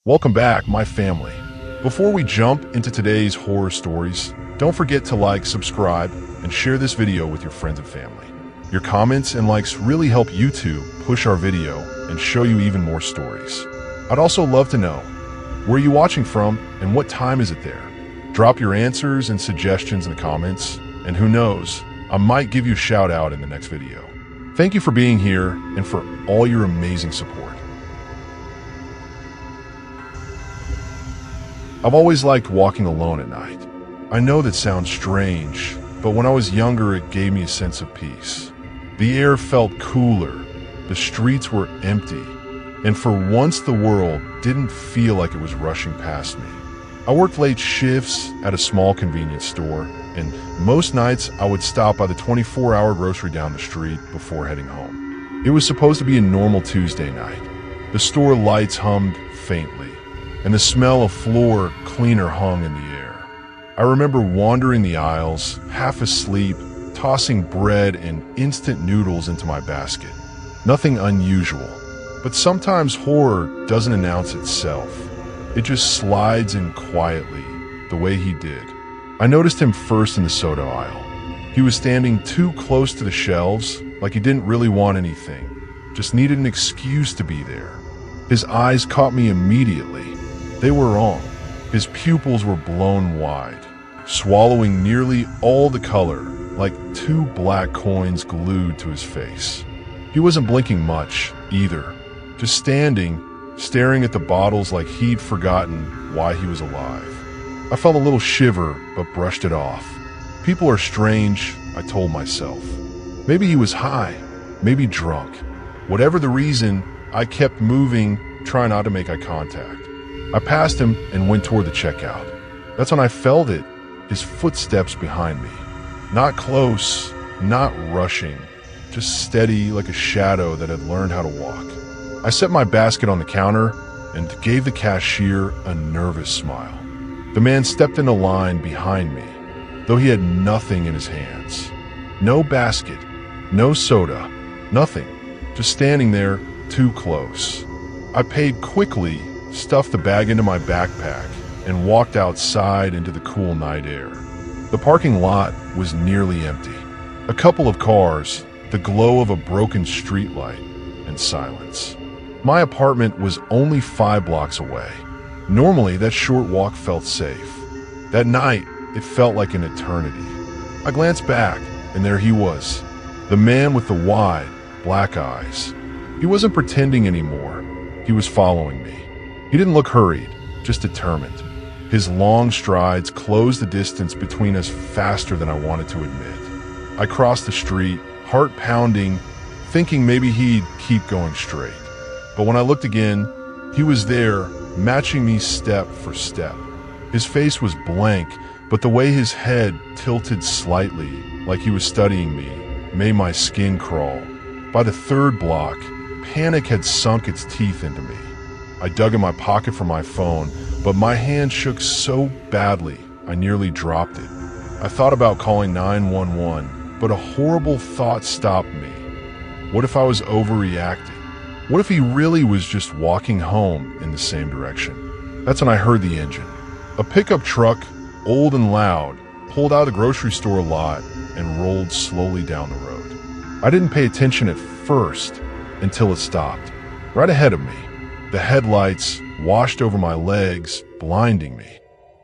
Welcome back, my family. Before we jump into today's horror stories, don't forget to like, subscribe, and share this video with your friends and family. Your comments and likes really help YouTube push our video and show you even more stories. I'd also love to know, where are you watching from and what time is it there? Drop your answers and suggestions in the comments, and who knows, I might give you a shout out in the next video. Thank you for being here and for all your amazing support. I've always liked walking alone at night. I know that sounds strange, but when I was younger it gave me a sense of peace. The air felt cooler, the streets were empty, and for once the world didn't feel like it was rushing past me. I worked late shifts at a small convenience store, and most nights I would stop by the 24-hour grocery down the street before heading home. It was supposed to be a normal Tuesday night. The store lights hummed faintly, and the smell of floor cleaner hung in the air. I remember wandering the aisles, half asleep, tossing bread and instant noodles into my basket. Nothing unusual, but sometimes horror doesn't announce itself. It just slides in quietly, the way he did. I noticed him first in the soda aisle. He was standing too close to the shelves, like he didn't really want anything, just needed an excuse to be there. His eyes caught me immediately. They were wrong. His pupils were blown wide, swallowing nearly all the color, like two black coins glued to his face. He wasn't blinking much, either, just standing, staring at the bottles like he'd forgotten why he was alive. I felt a little shiver, but brushed it off. People are strange, I told myself. Maybe he was high, maybe drunk. Whatever the reason, I kept moving, trying not to make eye contact. I passed him and went toward the checkout. That's when I felt it, his footsteps behind me. Not close, not rushing, just steady like a shadow that had learned how to walk. I set my basket on the counter and gave the cashier a nervous smile. The man stepped into line behind me, though he had nothing in his hands. No basket, no soda, nothing, just standing there too close. I paid quickly, stuffed the bag into my backpack, and walked outside into the cool night air. The parking lot was nearly empty. A couple of cars, the glow of a broken streetlight, and silence. My apartment was only 5 blocks away. Normally, that short walk felt safe. That night, it felt like an eternity. I glanced back, and there he was, the man with the wide, black eyes. He wasn't pretending anymore. He was following me. He didn't look hurried, just determined. His long strides closed the distance between us faster than I wanted to admit. I crossed the street, heart pounding, thinking maybe he'd keep going straight. But when I looked again, he was there, matching me step for step. His face was blank, but the way his head tilted slightly, like he was studying me, made my skin crawl. By the 3rd block, panic had sunk its teeth into me. I dug in my pocket for my phone, but my hand shook so badly, I nearly dropped it. I thought about calling 911, but a horrible thought stopped me. What if I was overreacting? What if he really was just walking home in the same direction? That's when I heard the engine. A pickup truck, old and loud, pulled out of the grocery store lot and rolled slowly down the road. I didn't pay attention at first until it stopped, right ahead of me. The headlights washed over my legs, blinding me.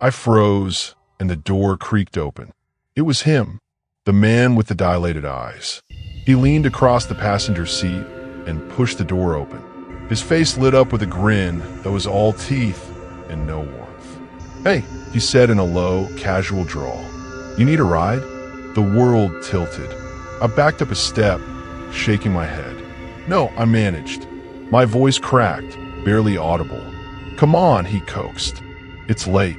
I froze, and the door creaked open. It was him, the man with the dilated eyes. He leaned across the passenger seat and pushed the door open. His face lit up with a grin that was all teeth and no warmth. "Hey," he said in a low, casual drawl. "You need a ride?" The world tilted. I backed up a step, shaking my head. "No," I managed. My voice cracked, barely audible. "Come on," he coaxed. "It's late.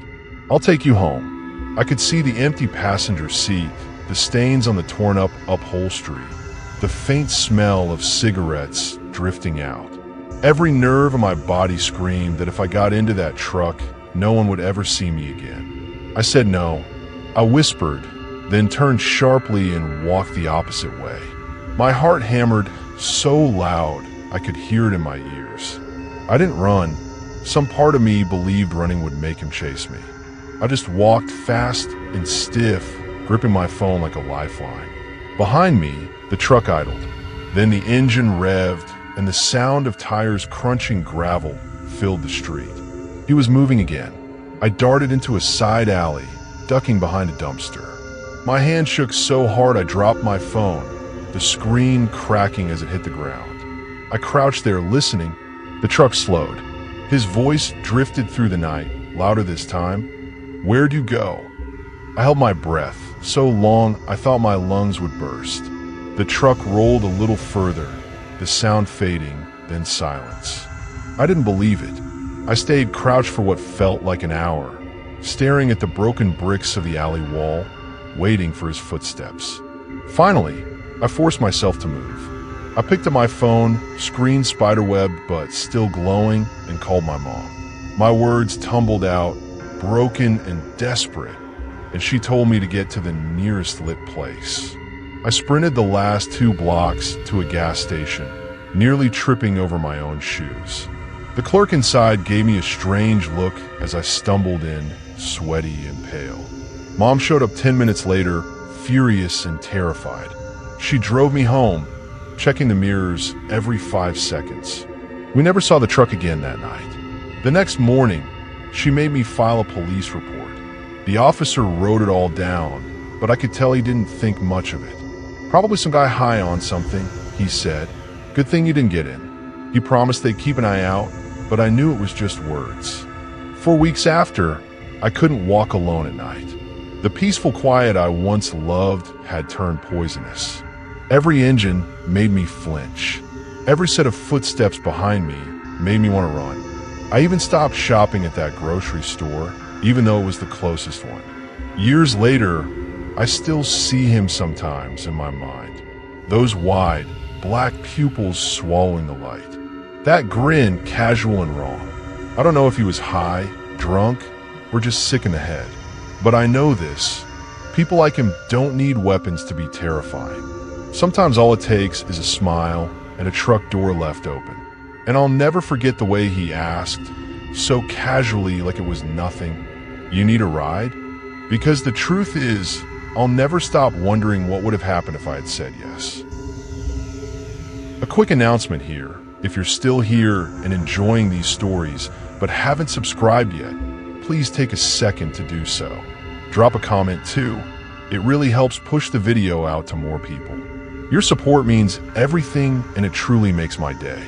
I'll take you home." I could see the empty passenger seat, the stains on the torn-up upholstery, the faint smell of cigarettes drifting out. Every nerve in my body screamed that if I got into that truck, no one would ever see me again. I said no. I whispered, then turned sharply and walked the opposite way. My heart hammered so loud I could hear it in my ears. I didn't run. Some part of me believed running would make him chase me. I just walked fast and stiff, gripping my phone like a lifeline. Behind me, the truck idled. Then the engine revved, and the sound of tires crunching gravel filled the street. He was moving again. I darted into a side alley, ducking behind a dumpster. My hand shook so hard I dropped my phone, the screen cracking as it hit the ground. I crouched there listening. The truck slowed. His voice drifted through the night, louder this time. "Where'd you go?" I held my breath, so long I thought my lungs would burst. The truck rolled a little further, the sound fading, then silence. I didn't believe it. I stayed crouched for what felt like an hour, staring at the broken bricks of the alley wall, waiting for his footsteps. Finally, I forced myself to move. I picked up my phone, screen spiderwebbed but still glowing, and called my mom. My words tumbled out, broken and desperate, and she told me to get to the nearest lit place. I sprinted the last 2 blocks to a gas station, nearly tripping over my own shoes. The clerk inside gave me a strange look as I stumbled in, sweaty and pale. Mom showed up 10 minutes later, furious and terrified. She drove me home, checking the mirrors every 5 seconds. We never saw the truck again that night. The next morning, she made me file a police report. The officer wrote it all down, but I could tell he didn't think much of it. "Probably some guy high on something," he said. "Good thing you didn't get in." He promised they'd keep an eye out, but I knew it was just words. For weeks after, I couldn't walk alone at night. The peaceful quiet I once loved had turned poisonous. Every engine made me flinch. Every set of footsteps behind me made me want to run. I even stopped shopping at that grocery store, even though it was the closest one. Years later, I still see him sometimes in my mind. Those wide, black pupils swallowing the light. That grin, casual and wrong. I don't know if he was high, drunk, or just sick in the head. But I know this. People like him don't need weapons to be terrifying. Sometimes all it takes is a smile and a truck door left open. And I'll never forget the way he asked, so casually like it was nothing, "You need a ride?" Because the truth is, I'll never stop wondering what would have happened if I had said yes. A quick announcement here. If you're still here and enjoying these stories, but haven't subscribed yet, please take a second to do so. Drop a comment too. It really helps push the video out to more people. Your support means everything, and it truly makes my day.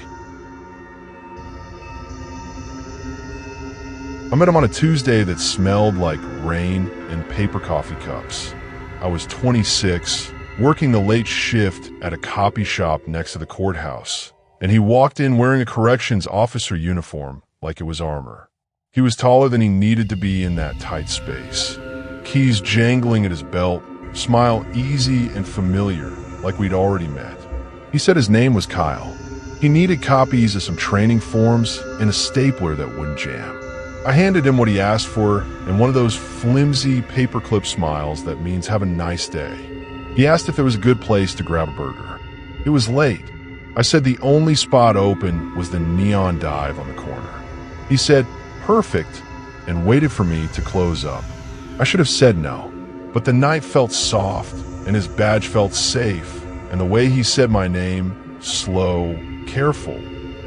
I met him on a Tuesday that smelled like rain and paper coffee cups. I was 26, working the late shift at a copy shop next to the courthouse, and he walked in wearing a corrections officer uniform like it was armor. He was taller than he needed to be in that tight space. Keys jangling at his belt, smile easy and familiar like we'd already met. He said his name was Kyle. He needed copies of some training forms and a stapler that wouldn't jam. I handed him what he asked for and one of those flimsy paperclip smiles that means have a nice day. He asked if there was a good place to grab a burger. It was late. I said the only spot open was the Neon Dive on the corner. He said, "Perfect," and waited for me to close up. I should have said no, but the night felt soft and his badge felt safe, and the way he said my name, slow, careful,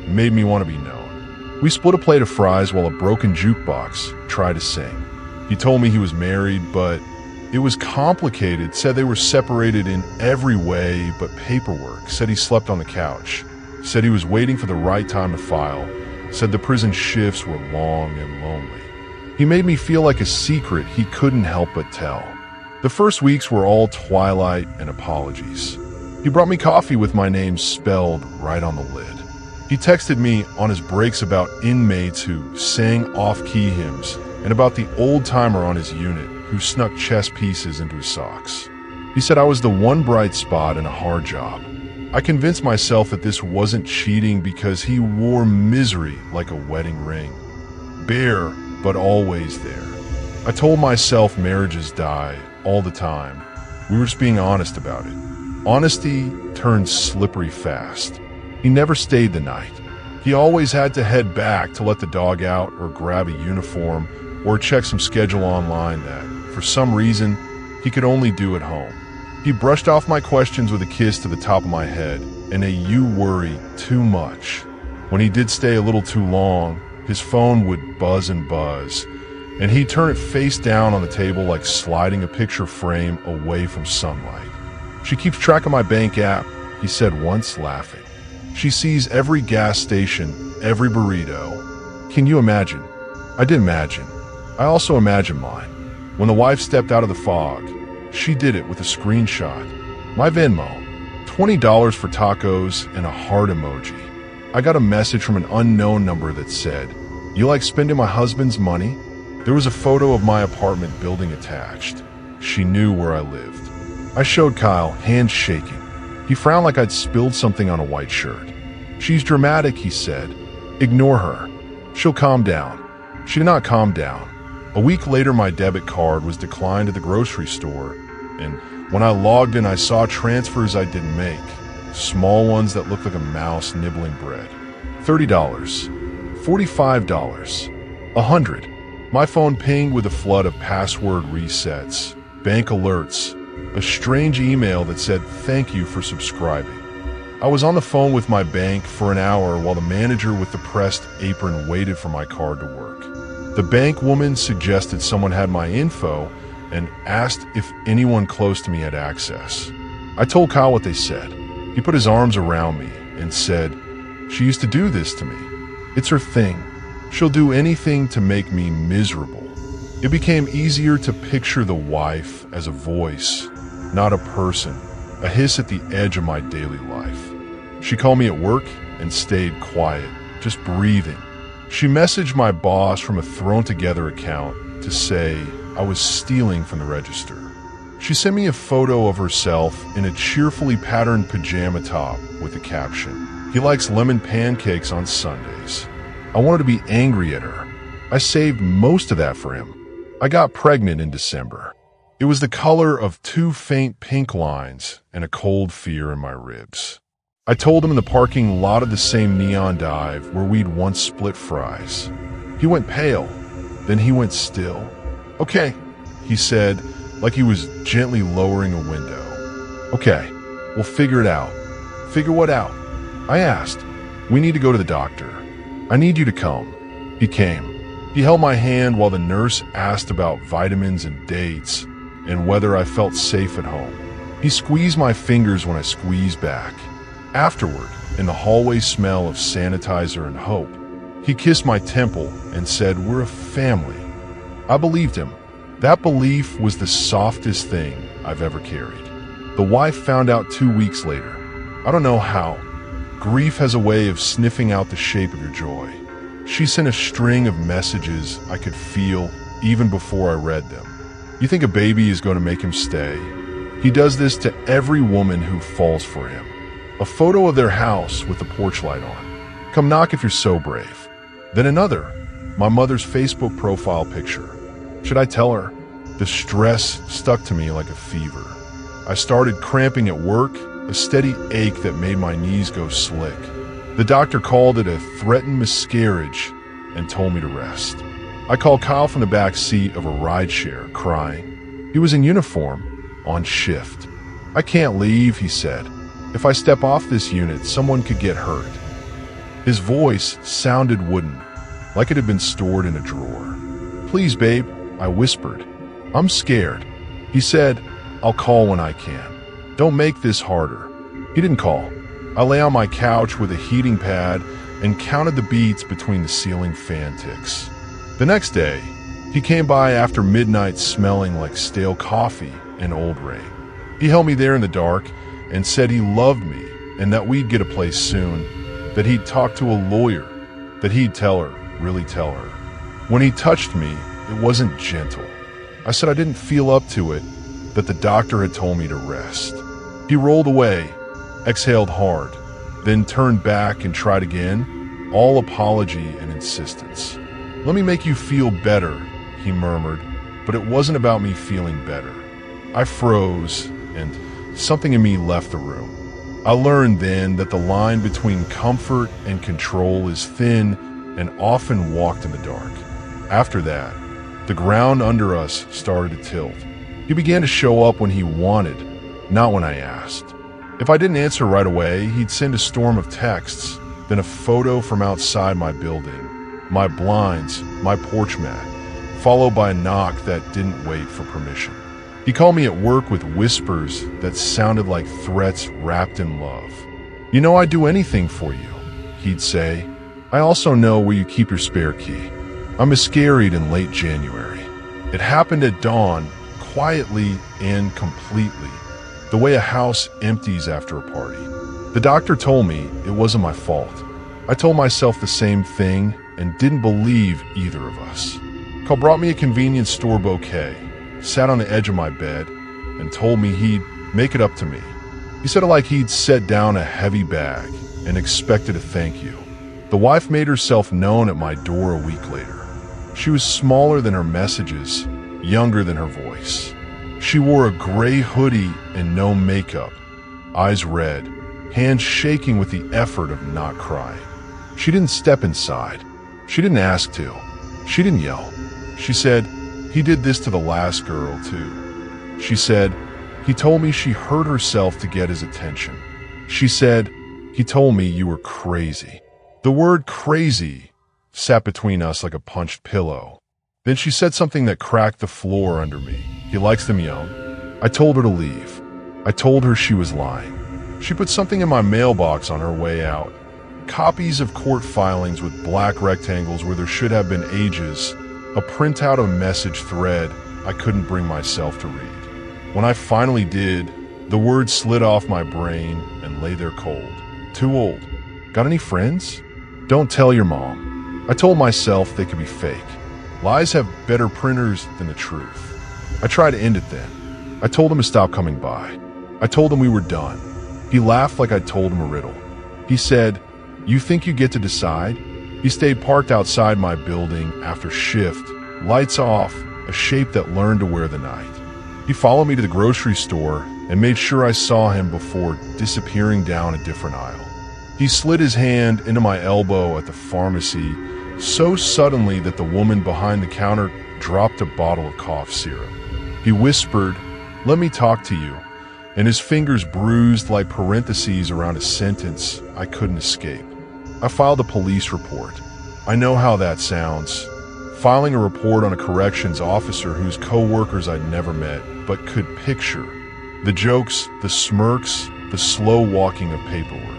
made me want to be known. We split a plate of fries while a broken jukebox tried to sing. He told me he was married, but it was complicated, said they were separated in every way but paperwork, said he slept on the couch, said he was waiting for the right time to file, said the prison shifts were long and lonely. He made me feel like a secret he couldn't help but tell. The first weeks were all twilight and apologies. He brought me coffee with my name spelled right on the lid. He texted me on his breaks about inmates who sang off-key hymns and about the old-timer on his unit who snuck chess pieces into his socks. He said I was the one bright spot in a hard job. I convinced myself that this wasn't cheating because he wore misery like a wedding ring. Bare, but always there. I told myself marriages die all the time. We were just being honest about it. Honesty turned slippery fast. He never stayed the night. He always had to head back to let the dog out or grab a uniform or check some schedule online that, for some reason, he could only do at home. He brushed off my questions with a kiss to the top of my head and a "you worry too much." When he did stay a little too long, his phone would buzz and buzz, and he'd turn it face down on the table like sliding a picture frame away from sunlight. "She keeps track of my bank app," he said once, laughing. "She sees every gas station, every burrito." Can you imagine? I did imagine. I also imagined mine. When the wife stepped out of the fog, she did it with a screenshot. My Venmo, $20 for tacos and a heart emoji. I got a message from an unknown number that said, "You like spending my husband's money?" There was a photo of my apartment building attached. She knew where I lived. I showed Kyle, hands shaking. He frowned like I'd spilled something on a white shirt. "She's dramatic," he said. "Ignore her. She'll calm down." She did not calm down. A week later, my debit card was declined at the grocery store, and when I logged in, I saw transfers I didn't make. Small ones that looked like a mouse nibbling bread. $30, $45, $100. My phone pinged with a flood of password resets, bank alerts, a strange email that said, "Thank you for subscribing." I was on the phone with my bank for an hour while the manager with the pressed apron waited for my card to work. The bank woman suggested someone had my info and asked if anyone close to me had access. I told Kyle what they said. He put his arms around me and said, "She used to do this to me. It's her thing. She'll do anything to make me miserable." It became easier to picture the wife as a voice, not a person, a hiss at the edge of my daily life. She called me at work and stayed quiet, just breathing. She messaged my boss from a thrown-together account to say I was stealing from the register. She sent me a photo of herself in a cheerfully patterned pajama top with a caption, "He likes lemon pancakes on Sundays." I wanted to be angry at her. I saved most of that for him. I got pregnant in December. It was the color of 2 faint pink lines and a cold fear in my ribs. I told him in the parking lot of the same neon dive where we'd once split fries. He went pale, then he went still. "Okay," he said, like he was gently lowering a window. "Okay, we'll figure it out." "Figure what out?" I asked. "We need to go to the doctor. I need you to come." He came. He held my hand while the nurse asked about vitamins and dates and whether I felt safe at home. He squeezed my fingers when I squeezed back. Afterward, in the hallway smell of sanitizer and hope, he kissed my temple and said, "We're a family." I believed him. That belief was the softest thing I've ever carried. The wife found out 2 weeks later. I don't know how. Grief has a way of sniffing out the shape of your joy. She sent a string of messages I could feel even before I read them. "You think a baby is going to make him stay? He does this to every woman who falls for him." A photo of their house with the porch light on. "Come knock if you're so brave." Then another, my mother's Facebook profile picture. Should I tell her? The stress stuck to me like a fever. I started cramping at work, a steady ache that made my knees go slick. The doctor called it a threatened miscarriage and told me to rest. I called Kyle from the back seat of a rideshare, crying. He was in uniform, on shift. "I can't leave," he said. "If I step off this unit, someone could get hurt." His voice sounded wooden, like it had been stored in a drawer. "Please, babe," I whispered. "I'm scared." He said, "I'll call when I can. Don't make this harder." He didn't call. I lay on my couch with a heating pad and counted the beats between the ceiling fan ticks. The next day, he came by after midnight smelling like stale coffee and old rain. He held me there in the dark and said he loved me and that we'd get a place soon, that he'd talk to a lawyer, that he'd tell her, really tell her. When he touched me, it wasn't gentle. I said I didn't feel up to it, that the doctor had told me to rest. He rolled away, exhaled hard, then turned back and tried again, all apology and insistence. "Let me make you feel better," he murmured, but it wasn't about me feeling better. I froze, and something in me left the room. I learned then that the line between comfort and control is thin and often walked in the dark. After that, the ground under us started to tilt. He began to show up when he wanted, not when I asked. If I didn't answer right away, he'd send a storm of texts, then a photo from outside my building, my blinds, my porch mat, followed by a knock that didn't wait for permission. He called me at work with whispers that sounded like threats wrapped in love. "You know I'd do anything for you," he'd say. "I also know where you keep your spare key." I miscarried in late January. It happened at dawn, quietly and completely, the way a house empties after a party. The doctor told me it wasn't my fault. I told myself the same thing and didn't believe either of us. Carl brought me a convenience store bouquet, sat on the edge of my bed, and told me he'd make it up to me. He said it like he'd set down a heavy bag and expected a thank you. The wife made herself known at my door a week later. She was smaller than her messages, younger than her voice. She wore a gray hoodie and no makeup, eyes red, hands shaking with the effort of not crying. She didn't step inside. She didn't ask to. She didn't yell. She said, "He did this to the last girl, too." She said, "He told me she hurt herself to get his attention." She said, "He told me you were crazy." The word crazy sat between us like a punched pillow. Then she said something that cracked the floor under me. "He likes them young." I told her to leave. I told her she was lying. She put something in my mailbox on her way out. Copies of court filings with black rectangles where there should have been ages, a printout of a message thread I couldn't bring myself to read. When I finally did, the words slid off my brain and lay there cold. "Too old. Got any friends? Don't tell your mom." I told myself they could be fake. Lies have better printers than the truth. I tried to end it then. I told him to stop coming by. I told him we were done. He laughed like I told him a riddle. He said, "You think you get to decide?" He stayed parked outside my building after shift, lights off, a shape that learned to wear the night. He followed me to the grocery store and made sure I saw him before disappearing down a different aisle. He slid his hand into my elbow at the pharmacy so suddenly that the woman behind the counter dropped a bottle of cough syrup. He whispered, "Let me talk to you," and his fingers bruised like parentheses around a sentence I couldn't escape. I filed a police report. I know how that sounds. Filing a report on a corrections officer whose co-workers I'd never met, but could picture. The jokes, the smirks, the slow walking of paperwork.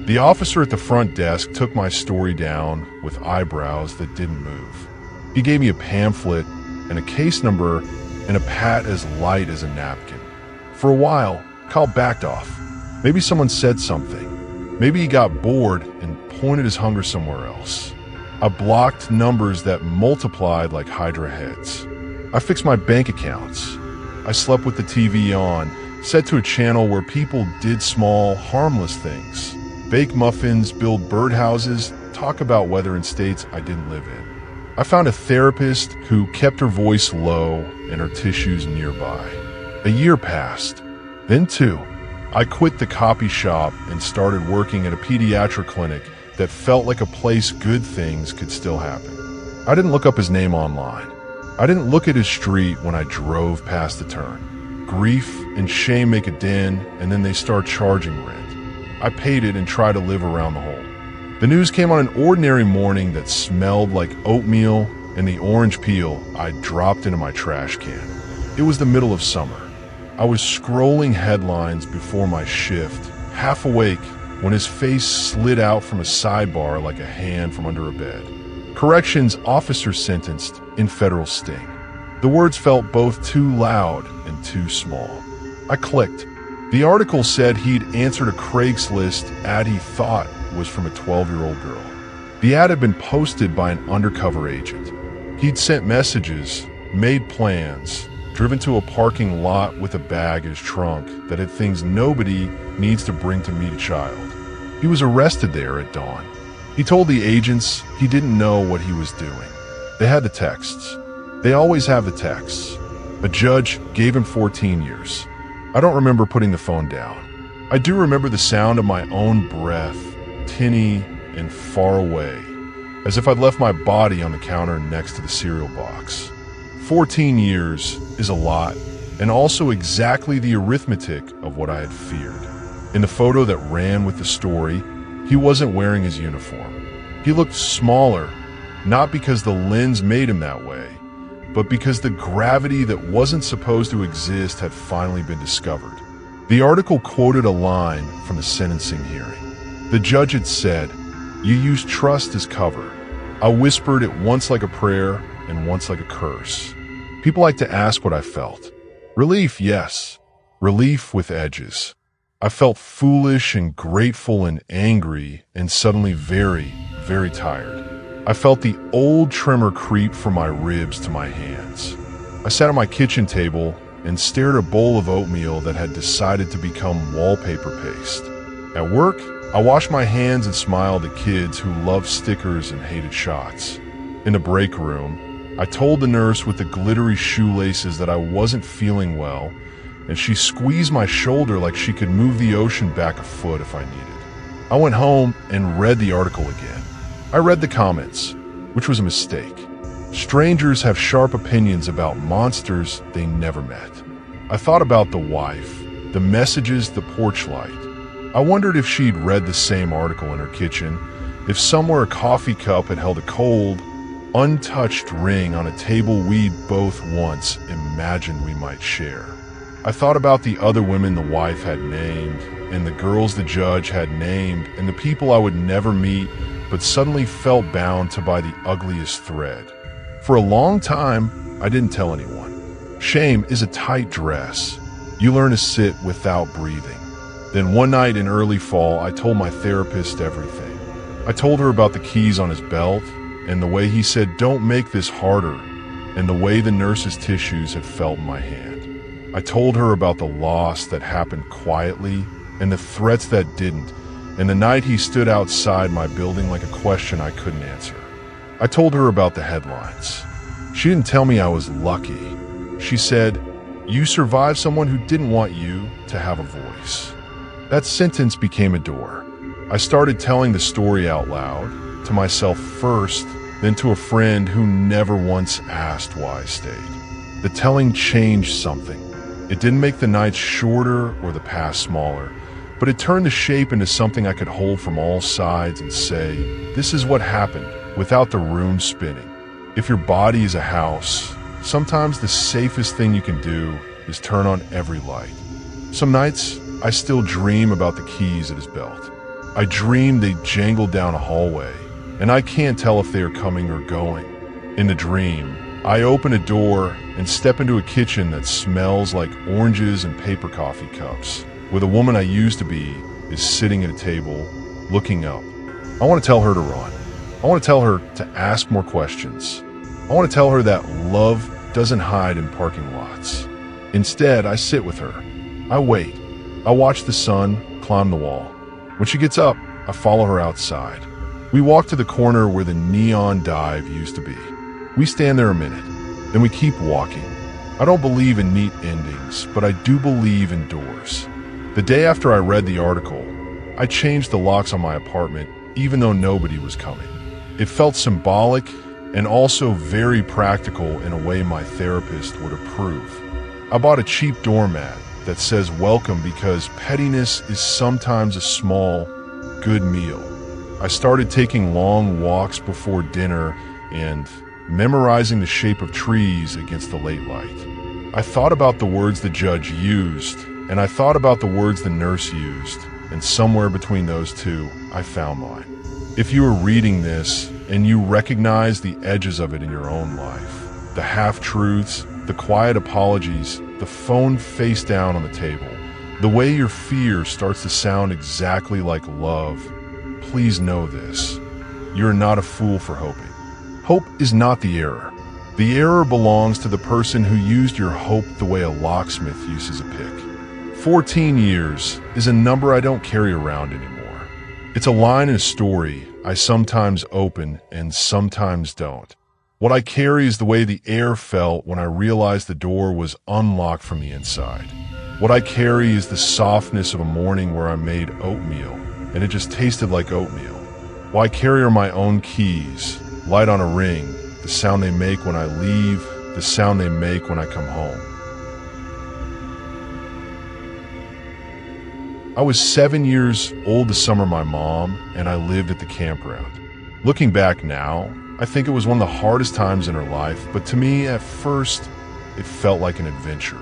The officer at the front desk took my story down with eyebrows that didn't move. He gave me a pamphlet and a case number and a pat as light as a napkin. For a while, Kyle backed off. Maybe someone said something. Maybe he got bored and pointed his hunger somewhere else. I blocked numbers that multiplied like Hydra heads. I fixed my bank accounts. I slept with the TV on, set to a channel where people did small, harmless things. Bake muffins, build birdhouses, talk about weather in states I didn't live in. I found a therapist who kept her voice low and her tissues nearby. A year passed, then two. I quit the copy shop and started working at a pediatric clinic that felt like a place good things could still happen. I didn't look up his name online. I didn't look at his street when I drove past the turn. Grief and shame make a den, and then they start charging rent. I paid it and tried to live around the hole. The news came on an ordinary morning that smelled like oatmeal and the orange peel I dropped into my trash can. It was the middle of summer. I was scrolling headlines before my shift, half awake, when his face slid out from a sidebar like a hand from under a bed. Corrections officer sentenced in federal sting. The words felt both too loud and too small. I clicked. The article said he'd answered a Craigslist ad he thought was from a 12-year-old girl. The ad had been posted by an undercover agent. He'd sent messages, made plans, driven to a parking lot with a bag in his trunk that had things nobody needs to bring to meet a child. He was arrested there at dawn. He told the agents he didn't know what he was doing. They had the texts. They always have the texts. A judge gave him 14 years. I don't remember putting the phone down. I do remember the sound of my own breath, tinny and far away, as if I'd left my body on the counter next to the cereal box. 14 years is a lot, and also exactly the arithmetic of what I had feared. In the photo that ran with the story, he wasn't wearing his uniform. He looked smaller, not because the lens made him that way, but because the gravity that wasn't supposed to exist had finally been discovered. The article quoted a line from the sentencing hearing. The judge had said, "You used trust as cover." I whispered it once like a prayer and once like a curse. People like to ask what I felt. Relief, yes. Relief with edges. I felt foolish and grateful and angry and suddenly very, very tired. I felt the old tremor creep from my ribs to my hands. I sat at my kitchen table and stared at a bowl of oatmeal that had decided to become wallpaper paste. At work, I washed my hands and smiled at kids who loved stickers and hated shots. In the break room, I told the nurse with the glittery shoelaces that I wasn't feeling well, and she squeezed my shoulder like she could move the ocean back a foot if I needed. I went home and read the article again. I read the comments, which was a mistake. Strangers have sharp opinions about monsters they never met. I thought about the wife, the messages, the porch light. I wondered if she'd read the same article in her kitchen, if somewhere a coffee cup had held a cold, untouched ring on a table we'd both once imagined we might share. I thought about the other women the wife had named, and the girls the judge had named, and the people I would never meet, but suddenly felt bound to by the ugliest thread. For a long time, I didn't tell anyone. Shame is a tight dress. You learn to sit without breathing. Then one night in early fall, I told my therapist everything. I told her about the keys on his belt, and the way he said, "Don't make this harder," and the way the nurse's tissues had felt in my hand. I told her about the loss that happened quietly, and the threats that didn't, and the night he stood outside my building like a question I couldn't answer. I told her about the headlines. She didn't tell me I was lucky. She said, "You survived someone who didn't want you to have a voice." That sentence became a door. I started telling the story out loud, to myself first, then to a friend who never once asked why I stayed. The telling changed something. It didn't make the nights shorter or the past smaller, but it turned the shape into something I could hold from all sides and say, "This is what happened," without the room spinning. If your body is a house, sometimes the safest thing you can do is turn on every light. Some nights, I still dream about the keys at his belt. I dream they jangle down a hallway, and I can't tell if they are coming or going. In the dream, I open a door and step into a kitchen that smells like oranges and paper coffee cups, where the woman I used to be is sitting at a table, looking up. I want to tell her to run. I want to tell her to ask more questions. I want to tell her that love doesn't hide in parking lots. Instead, I sit with her. I wait. I watch the sun climb the wall. When she gets up, I follow her outside. We walk to the corner where the neon dive used to be. We stand there a minute, then we keep walking. I don't believe in neat endings, but I do believe in doors. The day after I read the article, I changed the locks on my apartment, even though nobody was coming. It felt symbolic and also very practical in a way my therapist would approve. I bought a cheap doormat that says welcome because pettiness is sometimes a small, good meal. I started taking long walks before dinner and memorizing the shape of trees against the late light. I thought about the words the judge used, and I thought about the words the nurse used, and somewhere between those two, I found mine. If you are reading this and you recognize the edges of it in your own life, the half-truths, the quiet apologies, the phone face down on the table, the way your fear starts to sound exactly like love, please know this. You're not a fool for hoping. Hope is not the error. The error belongs to the person who used your hope the way a locksmith uses a pick. 14 years is a number I don't carry around anymore. It's a line in a story I sometimes open and sometimes don't. What I carry is the way the air felt when I realized the door was unlocked from the inside. What I carry is the softness of a morning where I made oatmeal, and it just tasted like oatmeal. What I carry are my own keys, light on a ring, the sound they make when I leave, the sound they make when I come home. I was 7 years old the summer my mom and I lived at the campground. Looking back now, I think it was one of the hardest times in her life, but to me, at first, it felt like an adventure.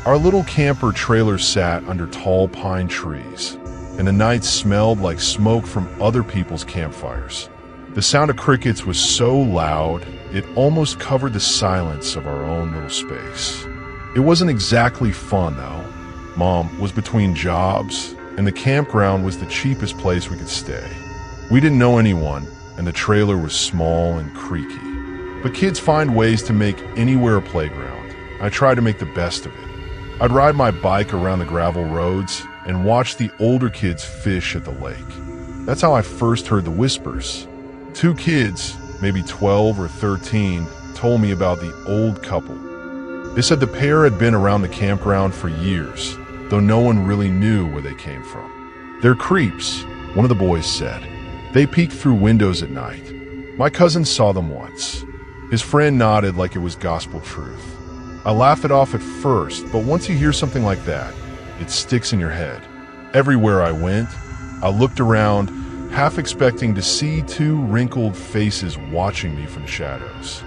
Our little camper trailer sat under tall pine trees, and the night smelled like smoke from other people's campfires. The sound of crickets was so loud, it almost covered the silence of our own little space. It wasn't exactly fun, though. Mom was between jobs, and the campground was the cheapest place we could stay. We didn't know anyone, and the trailer was small and creaky. But kids find ways to make anywhere a playground. I tried to make the best of it. I'd ride my bike around the gravel roads and watch the older kids fish at the lake. That's how I first heard the whispers. 2 kids, maybe 12 or 13, told me about the old couple. They said the pair had been around the campground for years, though no one really knew where they came from. "They're creeps," one of the boys said. "They peek through windows at night. My cousin saw them once." His friend nodded like it was gospel truth. I laughed it off at first, but once you hear something like that, it sticks in your head. Everywhere I went, I looked around, half expecting to see 2 wrinkled faces watching me from the shadows.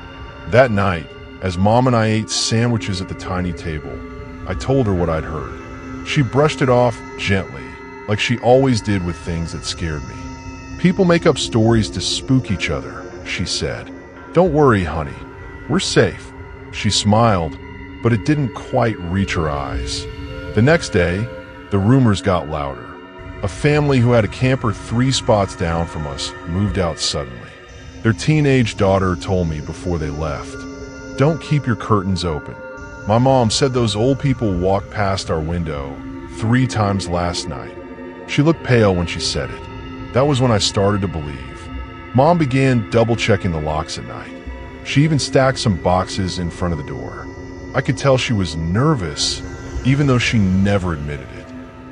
That night, as Mom and I ate sandwiches at the tiny table, I told her what I'd heard. She brushed it off gently, like she always did with things that scared me. "People make up stories to spook each other," she said. "Don't worry, honey. We're safe." She smiled, but it didn't quite reach her eyes. The next day, the rumors got louder. A family who had a camper 3 spots down from us moved out suddenly. Their teenage daughter told me before they left, "Don't keep your curtains open. My mom said those old people walked past our window 3 times last night." She looked pale when she said it. That was when I started to believe. Mom began double-checking the locks at night. She even stacked some boxes in front of the door. I could tell she was nervous, even though she never admitted it.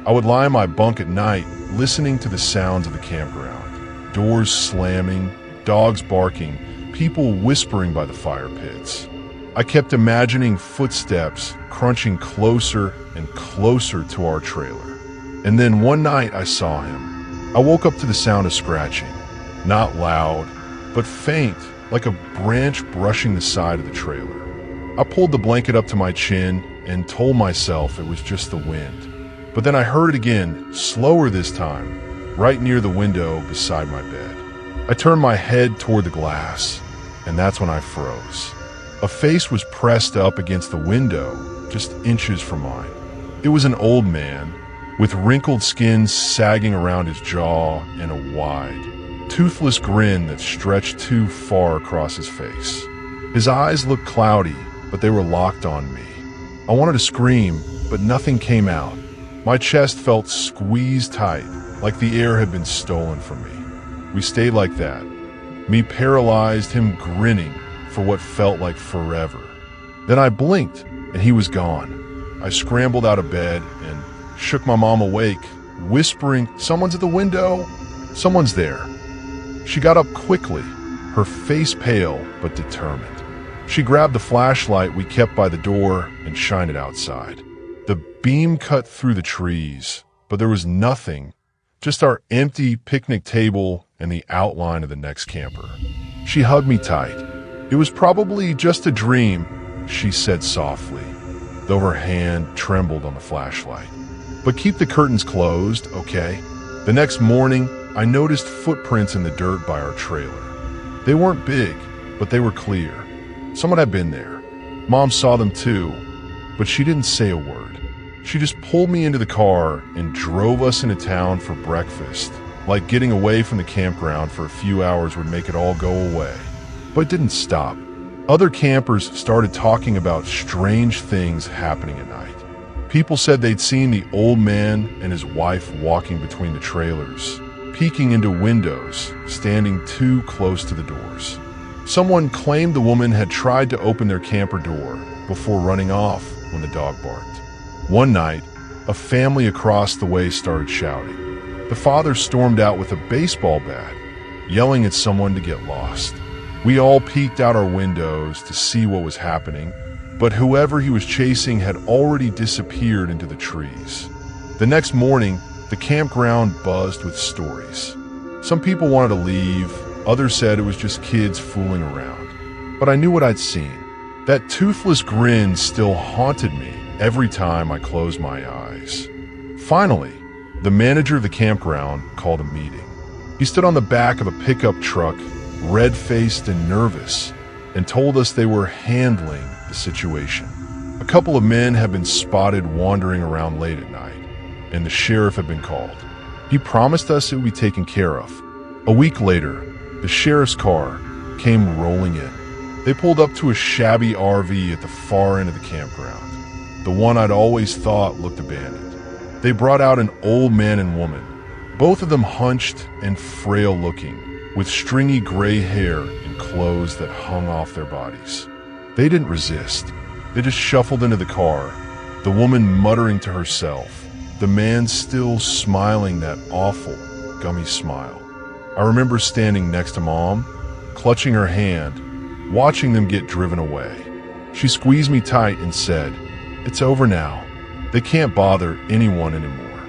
I would lie in my bunk at night, listening to the sounds of the campground. Doors slamming, dogs barking, people whispering by the fire pits. I kept imagining footsteps crunching closer and closer to our trailer. And then one night I saw him. I woke up to the sound of scratching. Not loud, but faint, like a branch brushing the side of the trailer. I pulled the blanket up to my chin and told myself it was just the wind. But then I heard it again, slower this time, right near the window beside my bed. I turned my head toward the glass, and that's when I froze. A face was pressed up against the window, just inches from mine. It was an old man, with wrinkled skin sagging around his jaw and a wide, toothless grin that stretched too far across his face. His eyes looked cloudy, but they were locked on me. I wanted to scream, but nothing came out. My chest felt squeezed tight, like the air had been stolen from me. We stayed like that, me paralyzed, him grinning for what felt like forever. Then I blinked, and he was gone. I scrambled out of bed and shook my mom awake, whispering, "Someone's at the window! Someone's there!" She got up quickly, her face pale but determined. She grabbed the flashlight we kept by the door and shined it outside. The beam cut through the trees, but there was nothing, just our empty picnic table and the outline of the next camper. She hugged me tight. "It was probably just a dream," she said softly, though her hand trembled on the flashlight. "But keep the curtains closed, okay?" The next morning, I noticed footprints in the dirt by our trailer. They weren't big, but they were clear. Someone had been there. Mom saw them too, but she didn't say a word. She just pulled me into the car and drove us into town for breakfast, like getting away from the campground for a few hours would make it all go away. But it didn't stop. Other campers started talking about strange things happening at night. People said they'd seen the old man and his wife walking between the trailers, peeking into windows, standing too close to the doors. Someone claimed the woman had tried to open their camper door before running off when the dog barked. One night, a family across the way started shouting. The father stormed out with a baseball bat, yelling at someone to get lost. We all peeked out our windows to see what was happening, but whoever he was chasing had already disappeared into the trees. The next morning, the campground buzzed with stories. Some people wanted to leave, others said it was just kids fooling around. But I knew what I'd seen. That toothless grin still haunted me every time I closed my eyes. Finally, the manager of the campground called a meeting. He stood on the back of a pickup truck, red-faced and nervous, and told us they were handling the situation. A couple of men had been spotted wandering around late at night, and the sheriff had been called. He promised us it would be taken care of. A week later, the sheriff's car came rolling in. They pulled up to a shabby RV at the far end of the campground, the one I'd always thought looked abandoned. They brought out an old man and woman, both of them hunched and frail-looking, with stringy gray hair and clothes that hung off their bodies. They didn't resist. They just shuffled into the car, the woman muttering to herself, the man still smiling that awful, gummy smile. I remember standing next to Mom, clutching her hand, watching them get driven away. She squeezed me tight and said, "It's over now. They can't bother anyone anymore."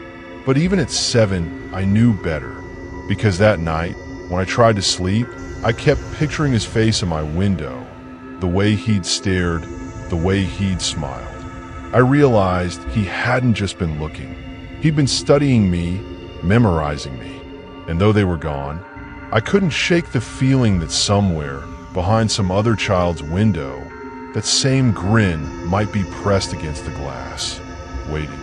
But even at 7, I knew better, because that night, when I tried to sleep, I kept picturing his face in my window, the way he'd stared, the way he'd smiled. I realized he hadn't just been looking. He'd been studying me, memorizing me. And though they were gone, I couldn't shake the feeling that somewhere, behind some other child's window, that same grin might be pressed against the glass, waiting.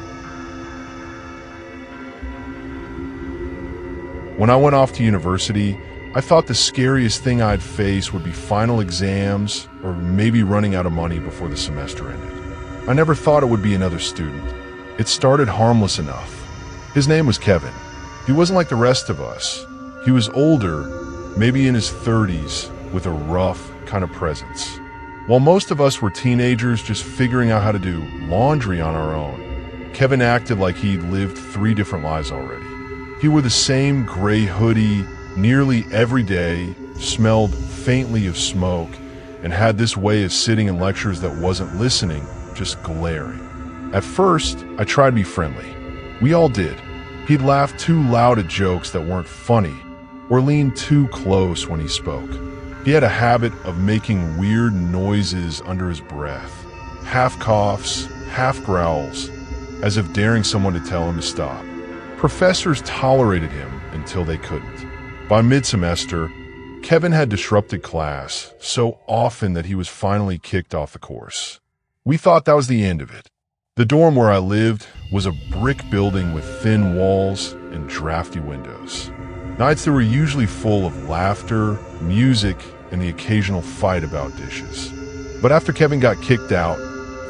When I went off to university, I thought the scariest thing I'd face would be final exams or maybe running out of money before the semester ended. I never thought it would be another student. It started harmless enough. His name was Kevin. He wasn't like the rest of us. He was older, maybe in his 30s, with a rough kind of presence. While most of us were teenagers just figuring out how to do laundry on our own, Kevin acted like he'd lived 3 different lives already. He wore the same gray hoodie nearly every day, smelled faintly of smoke, and had this way of sitting in lectures that wasn't listening, just glaring. At first, I tried to be friendly. We all did. He'd laugh too loud at jokes that weren't funny, or lean too close when he spoke. He had a habit of making weird noises under his breath, half coughs, half growls, as if daring someone to tell him to stop. Professors tolerated him until they couldn't. By mid-semester, Kevin had disrupted class so often that he was finally kicked off the course. We thought that was the end of it. The dorm where I lived was a brick building with thin walls and drafty windows. Nights that were usually full of laughter, music, and the occasional fight about dishes. But after Kevin got kicked out,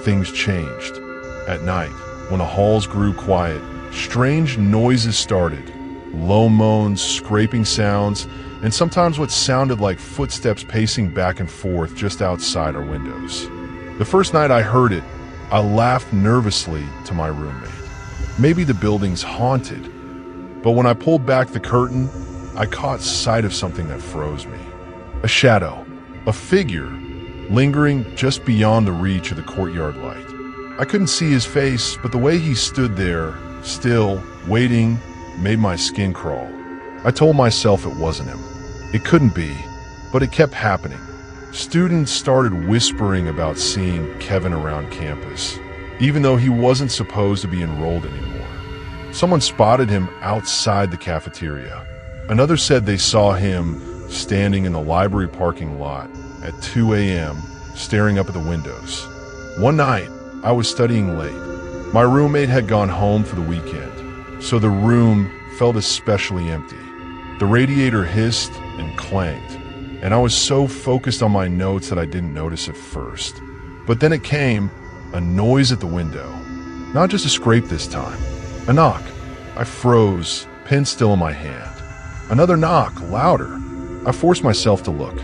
things changed. At night, when the halls grew quiet, strange noises started. Low moans, scraping sounds, and sometimes what sounded like footsteps pacing back and forth just outside our windows. The first night I heard it, I laughed nervously to my roommate. Maybe the building's haunted. But when I pulled back the curtain, I caught sight of something that froze me. A shadow, a figure, lingering just beyond the reach of the courtyard light. I couldn't see his face, but the way he stood there, still, waiting, made my skin crawl. I told myself it wasn't him. It couldn't be, but it kept happening. Students started whispering about seeing Kevin around campus, even though he wasn't supposed to be enrolled anymore. Someone spotted him outside the cafeteria. Another said they saw him standing in the library parking lot at 2 a.m., staring up at the windows. One night, I was studying late. My roommate had gone home for the weekend, so the room felt especially empty. The radiator hissed and clanged, and I was so focused on my notes that I didn't notice at first. But then it came, a noise at the window. Not just a scrape this time, a knock. I froze, pen still in my hand. Another knock, louder. I forced myself to look.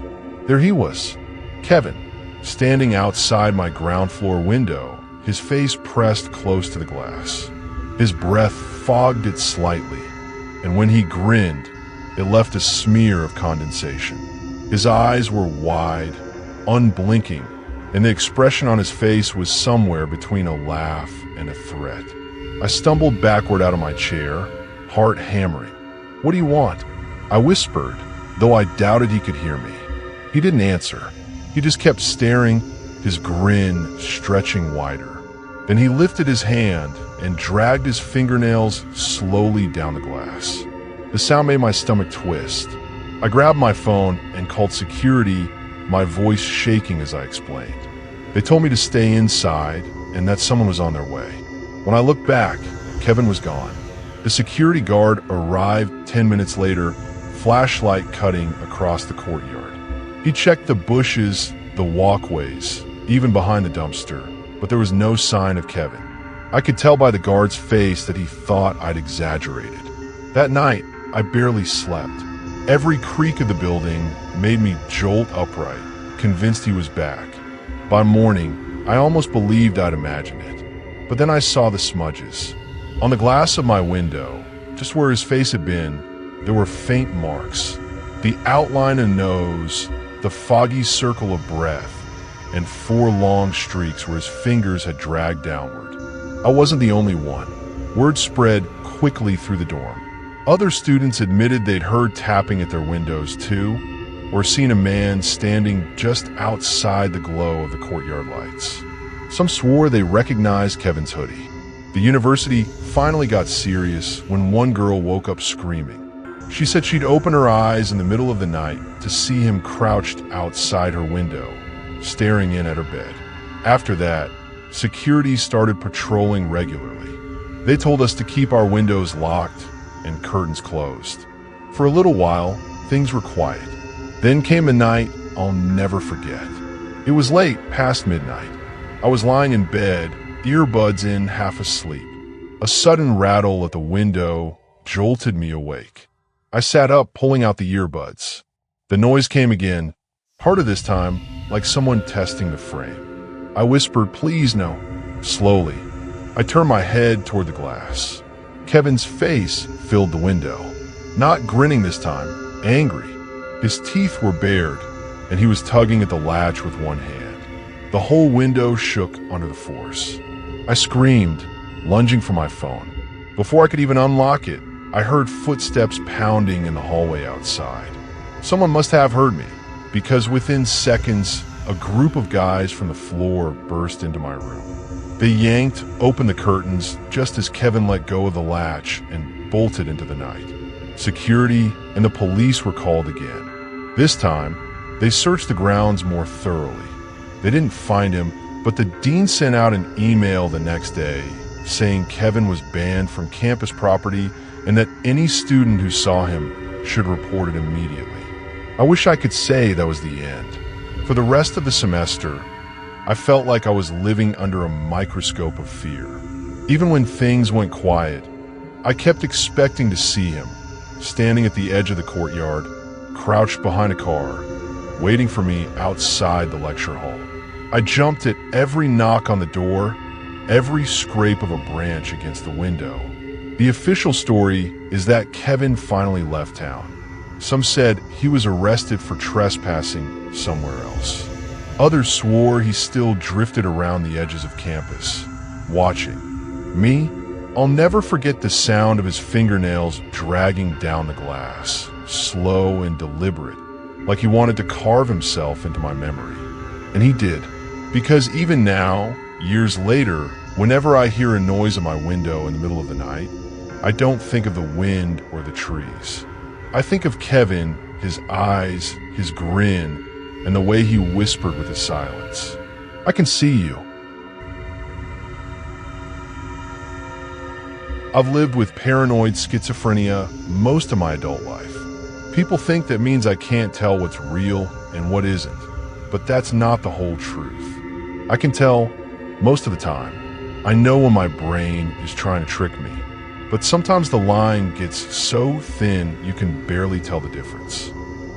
There he was, Kevin, standing outside my ground floor window, his face pressed close to the glass. His breath fogged it slightly, and when he grinned, it left a smear of condensation. His eyes were wide, unblinking, and the expression on his face was somewhere between a laugh and a threat. I stumbled backward out of my chair, heart hammering. "What do you want?" I whispered, though I doubted he could hear me. He didn't answer. He just kept staring, his grin stretching wider. Then he lifted his hand and dragged his fingernails slowly down the glass. The sound made my stomach twist. I grabbed my phone and called security, my voice shaking as I explained. They told me to stay inside and that someone was on their way. When I looked back, Kevin was gone. The security guard arrived 10 minutes later, flashlight cutting across the courtyard. He checked the bushes, the walkways, even behind the dumpster, but there was no sign of Kevin. I could tell by the guard's face that he thought I'd exaggerated. That night, I barely slept. Every creak of the building made me jolt upright, convinced he was back. By morning, I almost believed I'd imagined it. But then I saw the smudges. On the glass of my window, just where his face had been, there were faint marks. The outline of nose, the foggy circle of breath, and 4 long streaks where his fingers had dragged downward. I wasn't the only one. Word spread quickly through the dorm. Other students admitted they'd heard tapping at their windows too, or seen a man standing just outside the glow of the courtyard lights. Some swore they recognized Kevin's hoodie. The university finally got serious when one girl woke up screaming. She said she'd open her eyes in the middle of the night to see him crouched outside her window, staring in at her bed. After that, security started patrolling regularly. They told us to keep our windows locked and curtains closed. For a little while, things were quiet. Then came a night I'll never forget. It was late, past midnight. I was lying in bed, earbuds in, half asleep. A sudden rattle at the window jolted me awake. I sat up, pulling out the earbuds. The noise came again, harder this time, like someone testing the frame. I whispered, "Please no." Slowly, I turned my head toward the glass. Kevin's face filled the window. Not grinning this time, angry. His teeth were bared, and he was tugging at the latch with one hand. The whole window shook under the force. I screamed, lunging for my phone. Before I could even unlock it, I heard footsteps pounding in the hallway outside. Someone must have heard me, because within seconds, a group of guys from the floor burst into my room. They yanked open the curtains just as Kevin let go of the latch and bolted into the night. Security and the police were called again. This time, they searched the grounds more thoroughly. They didn't find him, but the dean sent out an email the next day saying Kevin was banned from campus property and that any student who saw him should report it immediately. I wish I could say that was the end. For the rest of the semester, I felt like I was living under a microscope of fear. Even when things went quiet, I kept expecting to see him, standing at the edge of the courtyard, crouched behind a car, waiting for me outside the lecture hall. I jumped at every knock on the door, every scrape of a branch against the window. The official story is that Kevin finally left town. Some said he was arrested for trespassing somewhere else. Others swore he still drifted around the edges of campus, watching. Me, I'll never forget the sound of his fingernails dragging down the glass, slow and deliberate, like he wanted to carve himself into my memory. And he did, because even now, years later, whenever I hear a noise at my window in the middle of the night, I don't think of the wind or the trees. I think of Kevin, his eyes, his grin, and the way he whispered with his silence. "I can see you." I've lived with paranoid schizophrenia most of my adult life. People think that means I can't tell what's real and what isn't, but that's not the whole truth. I can tell most of the time. I know when my brain is trying to trick me, but sometimes the line gets so thin you can barely tell the difference.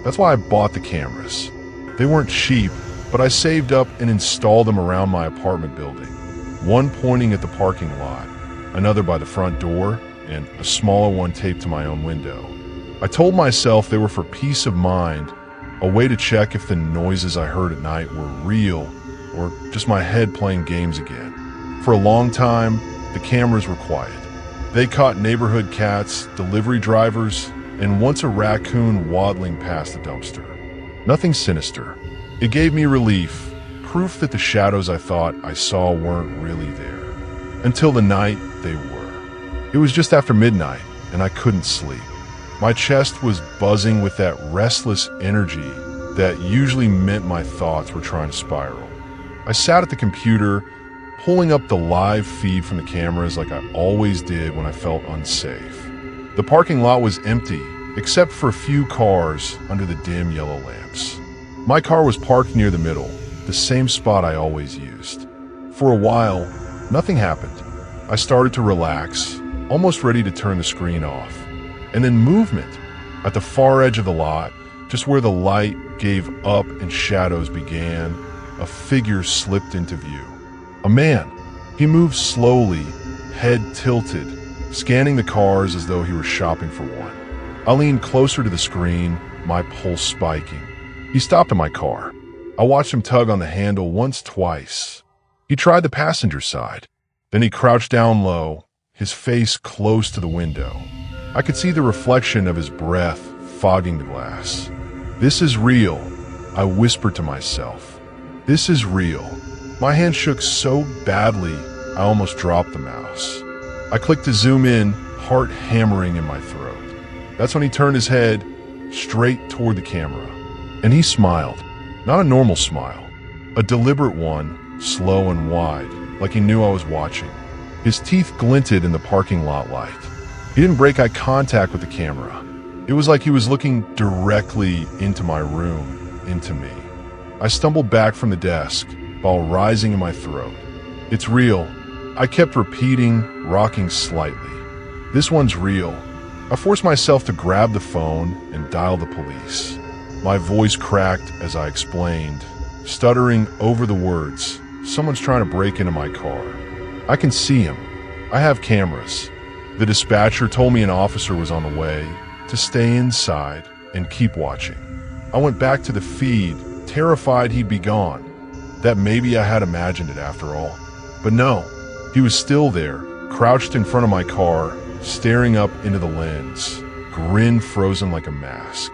That's why I bought the cameras. They weren't cheap, but I saved up and installed them around my apartment building, one pointing at the parking lot, another by the front door, and a smaller one taped to my own window. I told myself they were for peace of mind, a way to check if the noises I heard at night were real or just my head playing games again. For a long time, the cameras were quiet. They caught neighborhood cats, delivery drivers, and once a raccoon waddling past the dumpster. Nothing sinister. It gave me relief, proof that the shadows I thought I saw weren't really there. Until the night they were. It was just after midnight, and I couldn't sleep. My chest was buzzing with that restless energy that usually meant my thoughts were trying to spiral. I sat at the computer, pulling up the live feed from the cameras like I always did when I felt unsafe. The parking lot was empty, except for a few cars under the dim yellow lamps. My car was parked near the middle, the same spot I always used. For a while, nothing happened. I started to relax, almost ready to turn the screen off. And then movement. At the far edge of the lot, just where the light gave up and shadows began, a figure slipped into view. A man. He moved slowly, head tilted, scanning the cars as though he were shopping for one. I leaned closer to the screen, my pulse spiking. He stopped at my car. I watched him tug on the handle once, twice. He tried the passenger side. Then he crouched down low, his face close to the window. I could see the reflection of his breath fogging the glass. "This is real," I whispered to myself. "This is real." My hand shook so badly, I almost dropped the mouse. I clicked to zoom in, heart hammering in my throat. That's when he turned his head straight toward the camera. And he smiled. Not a normal smile. A deliberate one, slow and wide, like he knew I was watching. His teeth glinted in the parking lot light. He didn't break eye contact with the camera. It was like he was looking directly into my room, into me. I stumbled back from the desk, ball rising in my throat. "It's real." I kept repeating, rocking slightly. "This one's real." I forced myself to grab the phone and dial the police. My voice cracked as I explained, stuttering over the words. "Someone's trying to break into my car. I can see him. I have cameras." The dispatcher told me an officer was on the way, to stay inside and keep watching. I went back to the feed, terrified he'd be gone, that maybe I had imagined it after all. But no, he was still there, crouched in front of my car, staring up into the lens, grin frozen like a mask.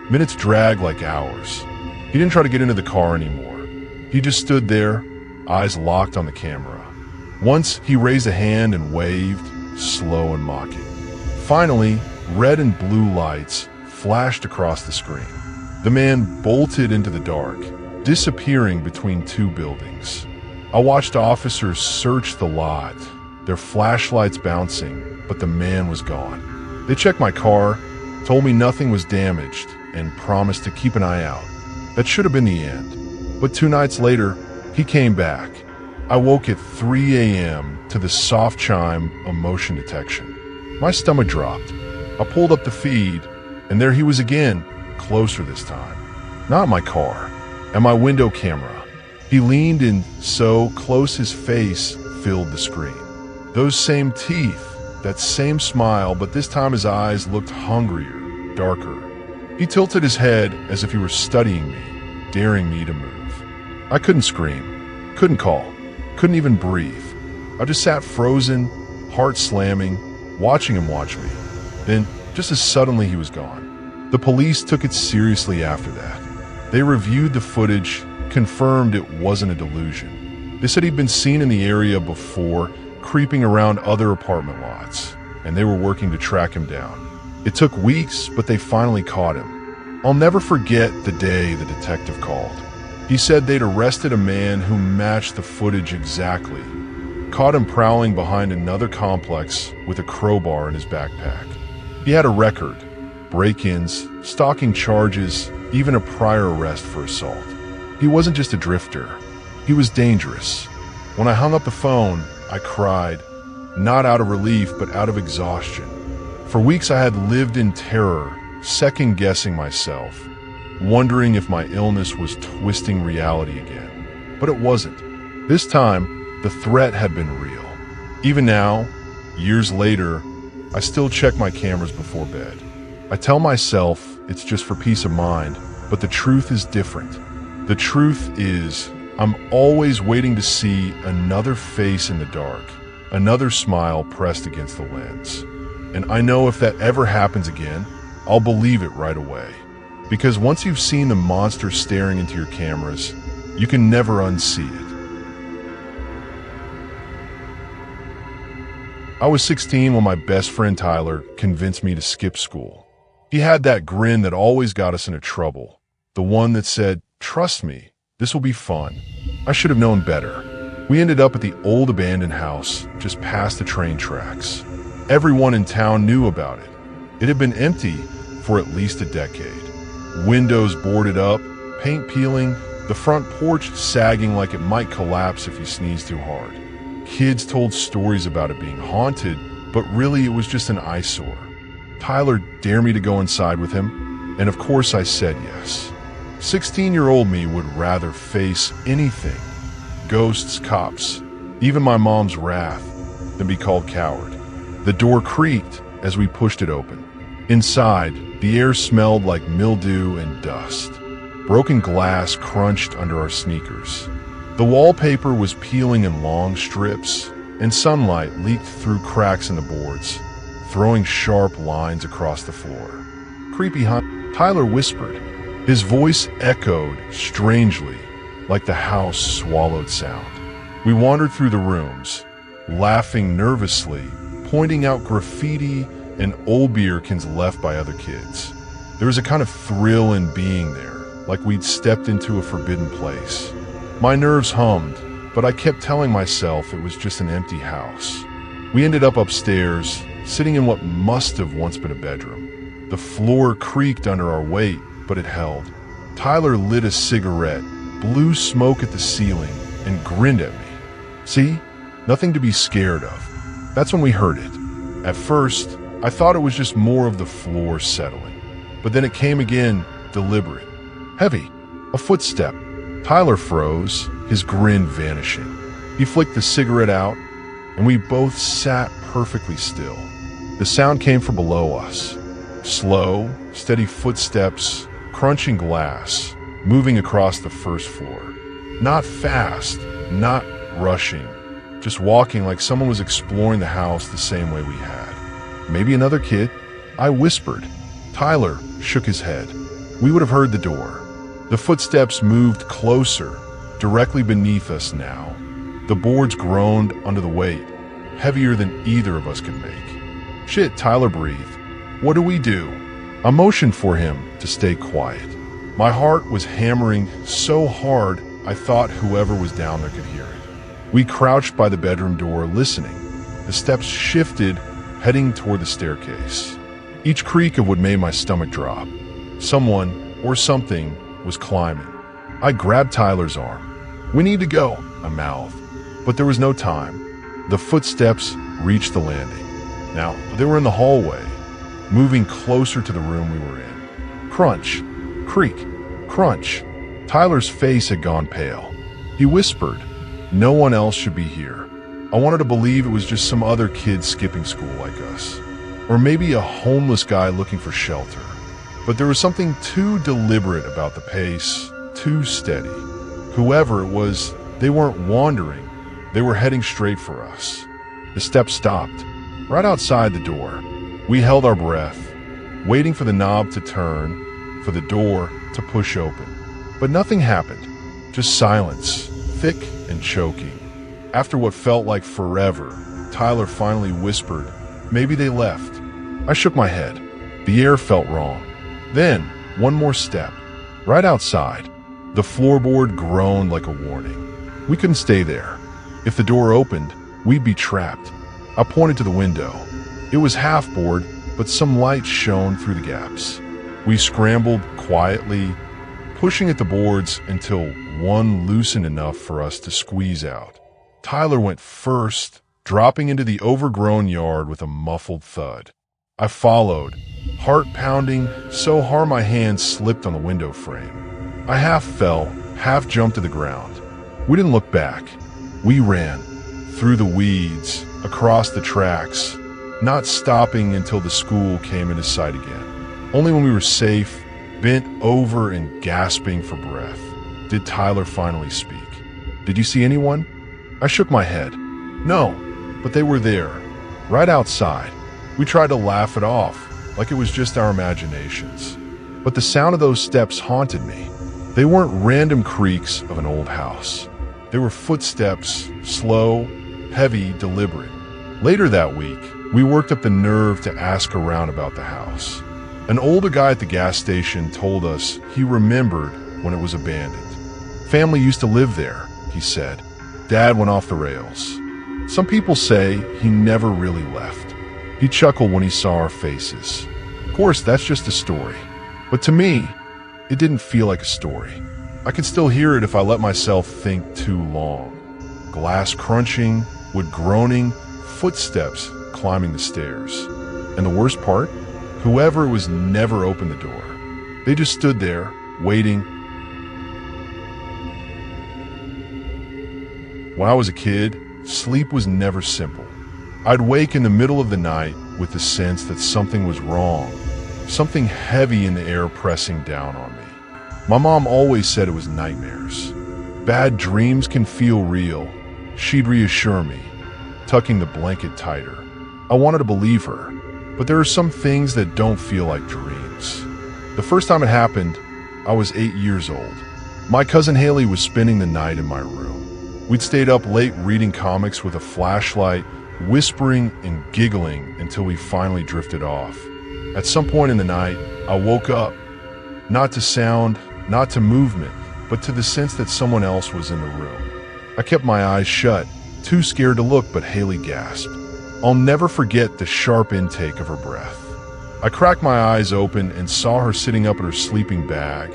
Minutes dragged like hours. He didn't try to get into the car anymore. He just stood there, eyes locked on the camera. Once he raised a hand and waved, slow and mocking. Finally, red and blue lights flashed across the screen. The man bolted into the dark, disappearing between two buildings. I watched officers search the lot, their flashlights bouncing, but the man was gone. They checked my car, told me nothing was damaged, and promised to keep an eye out. That should have been the end. But 2 nights later, he came back. I woke at 3 a.m. to the soft chime of motion detection. My stomach dropped. I pulled up the feed, and there he was again, closer this time. Not my car, and my window camera. He leaned in so close his face filled the screen. Those same teeth, that same smile, but this time his eyes looked hungrier, darker. He tilted his head as if he were studying me, daring me to move. I couldn't scream, couldn't call, couldn't even breathe. I just sat frozen, heart slamming, watching him watch me. Then, just as suddenly, he was gone. The police took it seriously after that. They reviewed the footage, confirmed it wasn't a delusion. They said he'd been seen in the area before, creeping around other apartment lots, and they were working to track him down. It took weeks, but they finally caught him. I'll never forget the day the detective called. He said they'd arrested a man who matched the footage exactly, caught him prowling behind another complex with a crowbar in his backpack. He had a record, break-ins, stalking charges, even a prior arrest for assault. He wasn't just a drifter. He was dangerous. When I hung up the phone, I cried, not out of relief, but out of exhaustion. For weeks I had lived in terror, second-guessing myself, wondering if my illness was twisting reality again. But it wasn't. This time, the threat had been real. Even now, Years later, I still check my cameras before bed. I tell myself it's just for peace of mind, but the truth is different. The truth is, I'm always waiting to see another face in the dark, another smile pressed against the lens. And I know if that ever happens again, I'll believe it right away. Because once you've seen the monster staring into your cameras, you can never unsee it. I was 16 when my best friend Tyler convinced me to skip school. He had that grin that always got us into trouble. The one that said, "Trust me, this will be fun." I should have known better. We ended up at the old abandoned house just past the train tracks. Everyone in town knew about it. It had been empty for at least a decade. Windows boarded up, paint peeling, the front porch sagging like it might collapse if you sneeze too hard. Kids told stories about it being haunted, but really it was just an eyesore. Tyler dared me to go inside with him, and of course I said yes. 16-year-old me would rather face anything, ghosts, cops, even my mom's wrath, than be called coward. The door creaked as we pushed it open. Inside, the air smelled like mildew and dust. Broken glass crunched under our sneakers. The wallpaper was peeling in long strips, and sunlight leaked through cracks in the boards, throwing sharp lines across the floor. "Creepy, huh?" Tyler whispered. His voice echoed strangely, like the house swallowed sound. We wandered through the rooms, laughing nervously, pointing out graffiti and old beer cans left by other kids. There was a kind of thrill in being there, like we'd stepped into a forbidden place. My nerves hummed, but I kept telling myself it was just an empty house. We ended up upstairs, sitting in what must have once been a bedroom. The floor creaked under our weight, but it held. Tyler lit a cigarette, blew smoke at the ceiling, and grinned at me. "See? Nothing to be scared of." That's when we heard it. At first, I thought it was just more of the floor settling. But then it came again, deliberate. Heavy. A footstep. Tyler froze, his grin vanishing. He flicked the cigarette out, and we both sat perfectly still. The sound came from below us. Slow, steady footsteps, crunching glass, moving across the first floor. Not fast, not rushing, just walking like someone was exploring the house the same way we had. "Maybe another kid?" I whispered. Tyler shook his head. We would have heard the door. The footsteps moved closer, directly beneath us now. The boards groaned under the weight, heavier than either of us could make. "Shit," Tyler breathed. "What do we do?" I motioned for him to stay quiet. My heart was hammering so hard I thought whoever was down there could hear it. We crouched by the bedroom door, listening. The steps shifted, heading toward the staircase. Each creak of what made my stomach drop. Someone, or something, was climbing. I grabbed Tyler's arm. "We need to go," I mouthed. But there was no time. The footsteps reached the landing. Now, they were in the hallway, moving closer to the room we were in. Crunch, creak, crunch. Tyler's face had gone pale. He whispered, "No one else should be here." I wanted to believe it was just some other kid skipping school like us. Or maybe a homeless guy looking for shelter. But there was something too deliberate about the pace, too steady. Whoever it was, they weren't wandering. They were heading straight for us. The steps stopped, right outside the door. We held our breath, waiting for the knob to turn, for the door to push open. But nothing happened, just silence, thick and choking. After what felt like forever, Tyler finally whispered, "Maybe they left." I shook my head. The air felt wrong. Then, one more step. Right outside, the floorboard groaned like a warning. We couldn't stay there. If the door opened, we'd be trapped. I pointed to the window. It was half-board, but some light shone through the gaps. We scrambled quietly, pushing at the boards until one loosened enough for us to squeeze out. Tyler went first, dropping into the overgrown yard with a muffled thud. I followed, heart pounding so hard my hand slipped on the window frame. I half fell, half jumped to the ground. We didn't look back. We ran, through the weeds, across the tracks, not stopping until the school came into sight again. Only when we were safe, bent over and gasping for breath, did Tyler finally speak. "Did you see anyone?" I shook my head. "No, but they were there, right outside." We tried to laugh it off, like it was just our imaginations. But the sound of those steps haunted me. They weren't random creaks of an old house. They were footsteps, slow, heavy, deliberate. Later that week, we worked up the nerve to ask around about the house. An older guy at the gas station told us he remembered when it was abandoned. "Family used to live there," he said. "Dad went off the rails." Some people say he never really left. He chuckled when he saw our faces. Of course, that's just a story. But to me, it didn't feel like a story. I could still hear it if I let myself think too long. Glass crunching, wood groaning, footsteps climbing the stairs. And the worst part? Whoever was never opened the door. They just stood there, waiting. When I was a kid, sleep was never simple. I'd wake in the middle of the night with the sense that something was wrong, something heavy in the air pressing down on me. My mom always said it was nightmares. Bad dreams can feel real, she'd reassure me, tucking the blanket tighter. I wanted to believe her, but there are some things that don't feel like dreams. The first time it happened, I was 8 years old. My cousin Haley was spending the night in my room. We'd stayed up late reading comics with a flashlight, whispering and giggling until we finally drifted off. At some point in the night, I woke up, not to sound, not to movement, but to the sense that someone else was in the room. I kept my eyes shut, too scared to look, but Haley gasped. I'll never forget the sharp intake of her breath. I cracked my eyes open and saw her sitting up in her sleeping bag,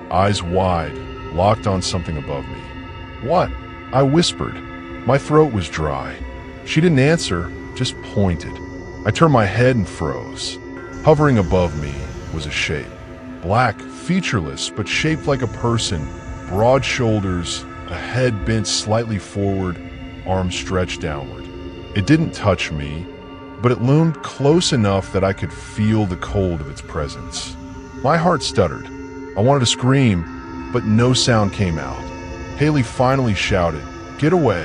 eyes wide, locked on something above me. "What?" I whispered. My throat was dry. She didn't answer, just pointed. I turned my head and froze. Hovering above me was a shape. Black, featureless, but shaped like a person, broad shoulders, a head bent slightly forward, arms stretched downward. It didn't touch me, but it loomed close enough that I could feel the cold of its presence. My heart stuttered. I wanted to scream, but no sound came out. Haley finally shouted, "Get away."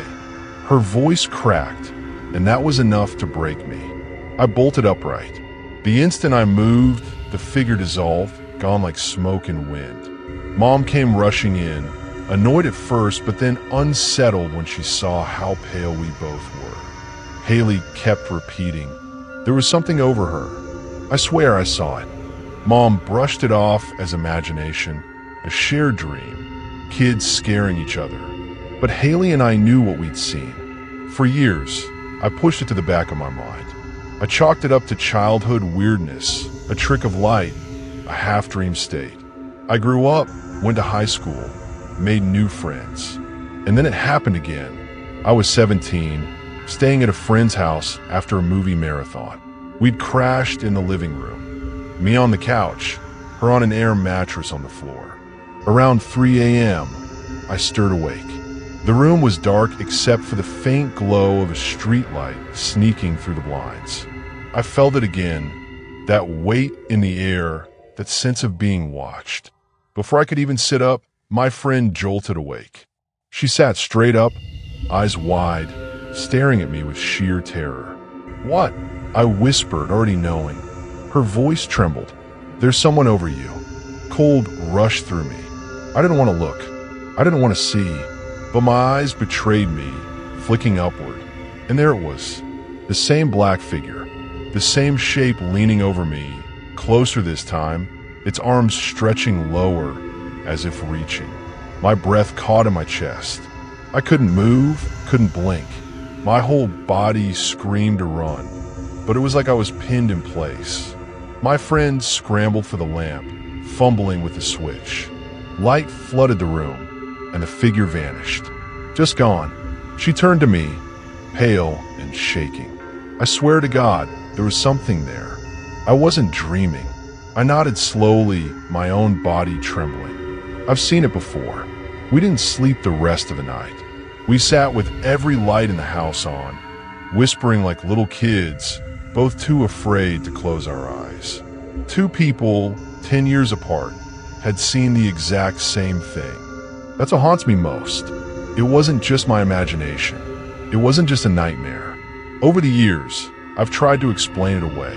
Her voice cracked, and that was enough to break me. I bolted upright. The instant I moved, the figure dissolved, gone like smoke and wind. Mom came rushing in, annoyed at first, but then unsettled when she saw how pale we both were. Haley kept repeating, "There was something over her. I swear I saw it." Mom brushed it off as imagination, a shared dream, kids scaring each other. But Haley and I knew what we'd seen. For years, I pushed it to the back of my mind. I chalked it up to childhood weirdness, a trick of light, a half-dream state. I grew up, went to high school, made new friends. And then it happened again. I was 17, staying at a friend's house after a movie marathon. We'd crashed in the living room. Me on the couch, her on an air mattress on the floor. Around 3 a.m., I stirred awake. The room was dark except for the faint glow of a streetlight sneaking through the blinds. I felt it again, that weight in the air, that sense of being watched. Before I could even sit up, my friend jolted awake. She sat straight up, eyes wide, staring at me with sheer terror. "What?" I whispered, already knowing. Her voice trembled. "There's someone over you." Cold rushed through me. I didn't want to look. I didn't want to see. But my eyes betrayed me, flicking upward. And there it was. The same black figure. The same shape leaning over me, closer this time, its arms stretching lower, as if reaching. My breath caught in my chest. I couldn't move, couldn't blink. My whole body screamed to run, but it was like I was pinned in place. My friend scrambled for the lamp, fumbling with the switch. Light flooded the room, and the figure vanished. Just gone. She turned to me, pale and shaking. I swear to God, there was something there. I wasn't dreaming. I nodded slowly, my own body trembling. I've seen it before. We didn't sleep the rest of the night. We sat with every light in the house on, whispering like little kids, both too afraid to close our eyes. Two people, 10 years apart, had seen the exact same thing. That's what haunts me most. It wasn't just my imagination. It wasn't just a nightmare. Over the years, I've tried to explain it away.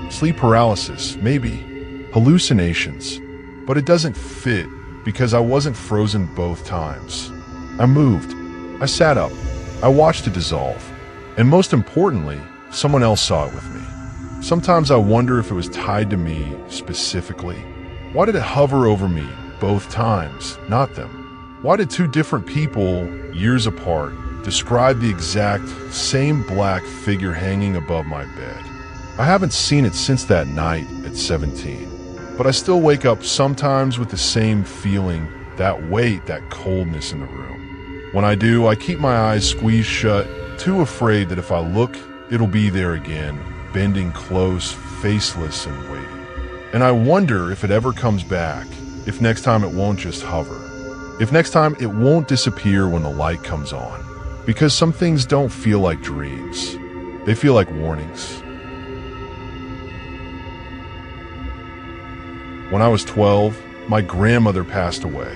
Sleep paralysis, maybe. Hallucinations. But it doesn't fit because I wasn't frozen both times. I moved. I sat up. I watched it dissolve. And most importantly, someone else saw it with me. Sometimes I wonder if it was tied to me specifically. Why did it hover over me both times, not them? Why did two different people, years apart, describe the exact same black figure hanging above my bed? I haven't seen it since that night at 17, but I still wake up sometimes with the same feeling, that weight, that coldness in the room. When I do, I keep my eyes squeezed shut, too afraid that if I look, it'll be there again, bending close, faceless and waiting. And I wonder if it ever comes back, if next time it won't just hover, if next time it won't disappear when the light comes on. Because some things don't feel like dreams. They feel like warnings. When I was 12, my grandmother passed away.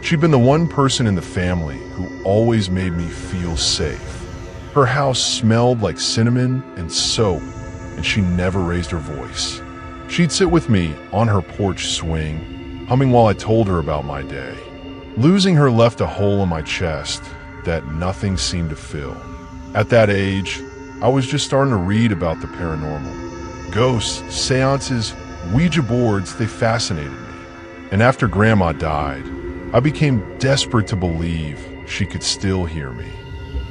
She'd been the one person in the family who always made me feel safe. Her house smelled like cinnamon and soap, and she never raised her voice. She'd sit with me on her porch swing, humming while I told her about my day. Losing her left a hole in my chest that nothing seemed to fill. At that age, I was just starting to read about the paranormal. Ghosts, seances, Ouija boards, they fascinated me. And after Grandma died, I became desperate to believe she could still hear me.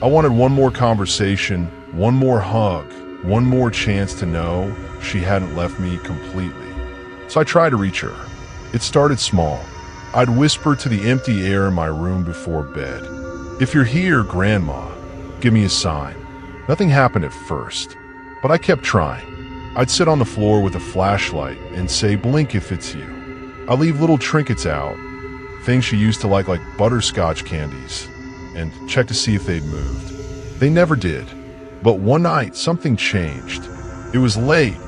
I wanted one more conversation, one more hug, one more chance to know she hadn't left me completely. So I tried to reach her. It started small. I'd whisper to the empty air in my room before bed, "If you're here, Grandma, give me a sign." Nothing happened at first, but I kept trying. I'd sit on the floor with a flashlight and say, "Blink if it's you." I'd leave little trinkets out, things she used to like butterscotch candies, and check to see if they'd moved. They never did. But one night, something changed. It was late,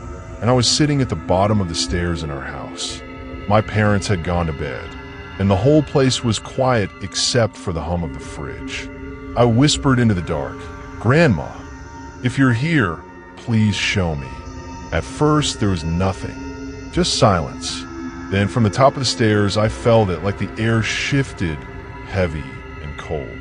and I was sitting at the bottom of the stairs in our house. My parents had gone to bed, and the whole place was quiet except for the hum of the fridge. I whispered into the dark, "Grandma, if you're here, please show me." At first, there was nothing, just silence. Then from the top of the stairs, I felt it like the air shifted, heavy and cold.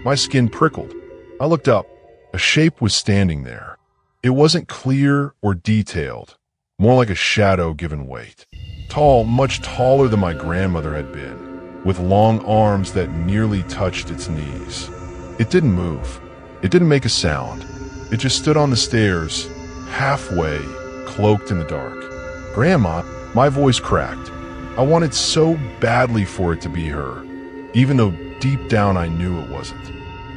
My skin prickled. I looked up. A shape was standing there. It wasn't clear or detailed, more like a shadow given weight. Tall, much taller than my grandmother had been, with long arms that nearly touched its knees. It didn't move. It didn't make a sound. It just stood on the stairs, halfway, cloaked in the dark. "Grandma," my voice cracked. I wanted so badly for it to be her, even though deep down I knew it wasn't.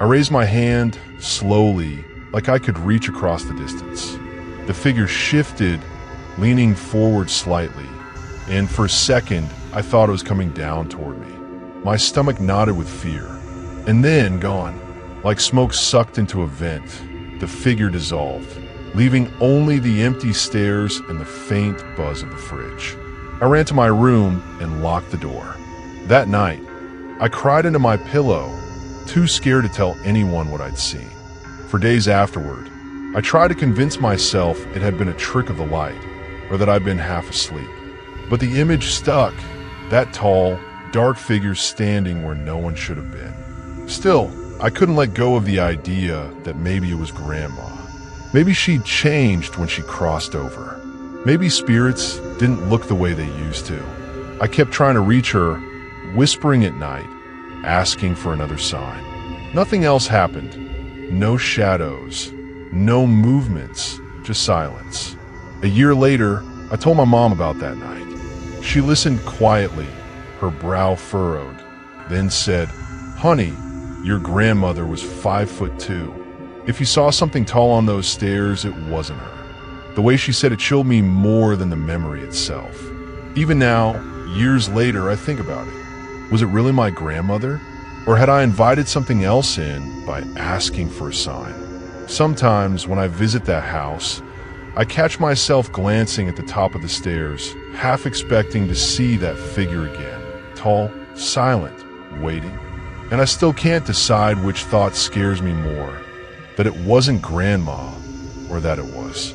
I raised my hand, slowly, like I could reach across the distance. The figure shifted, leaning forward slightly, and for a second, I thought it was coming down toward me. My stomach knotted with fear, and then gone. Like smoke sucked into a vent, the figure dissolved, leaving only the empty stairs and the faint buzz of the fridge. I ran to my room and locked the door. That night, I cried into my pillow, too scared to tell anyone what I'd seen. For days afterward, I tried to convince myself it had been a trick of the light, or that I'd been half asleep. But the image stuck, that tall, dark figure standing where no one should have been. Still, I couldn't let go of the idea that maybe it was Grandma. Maybe she'd changed when she crossed over. Maybe spirits didn't look the way they used to. I kept trying to reach her, whispering at night, asking for another sign. Nothing else happened. No shadows, no movements, just silence. A year later, I told my mom about that night. She listened quietly, her brow furrowed, then said, "Honey, your grandmother was 5'2". If you saw something tall on those stairs, it wasn't her." The way she said it chilled me more than the memory itself. Even now, years later, I think about it. Was it really my grandmother? Or had I invited something else in by asking for a sign? Sometimes when I visit that house, I catch myself glancing at the top of the stairs, half expecting to see that figure again, tall, silent, waiting. And I still can't decide which thought scares me more, that it wasn't Grandma or that it was.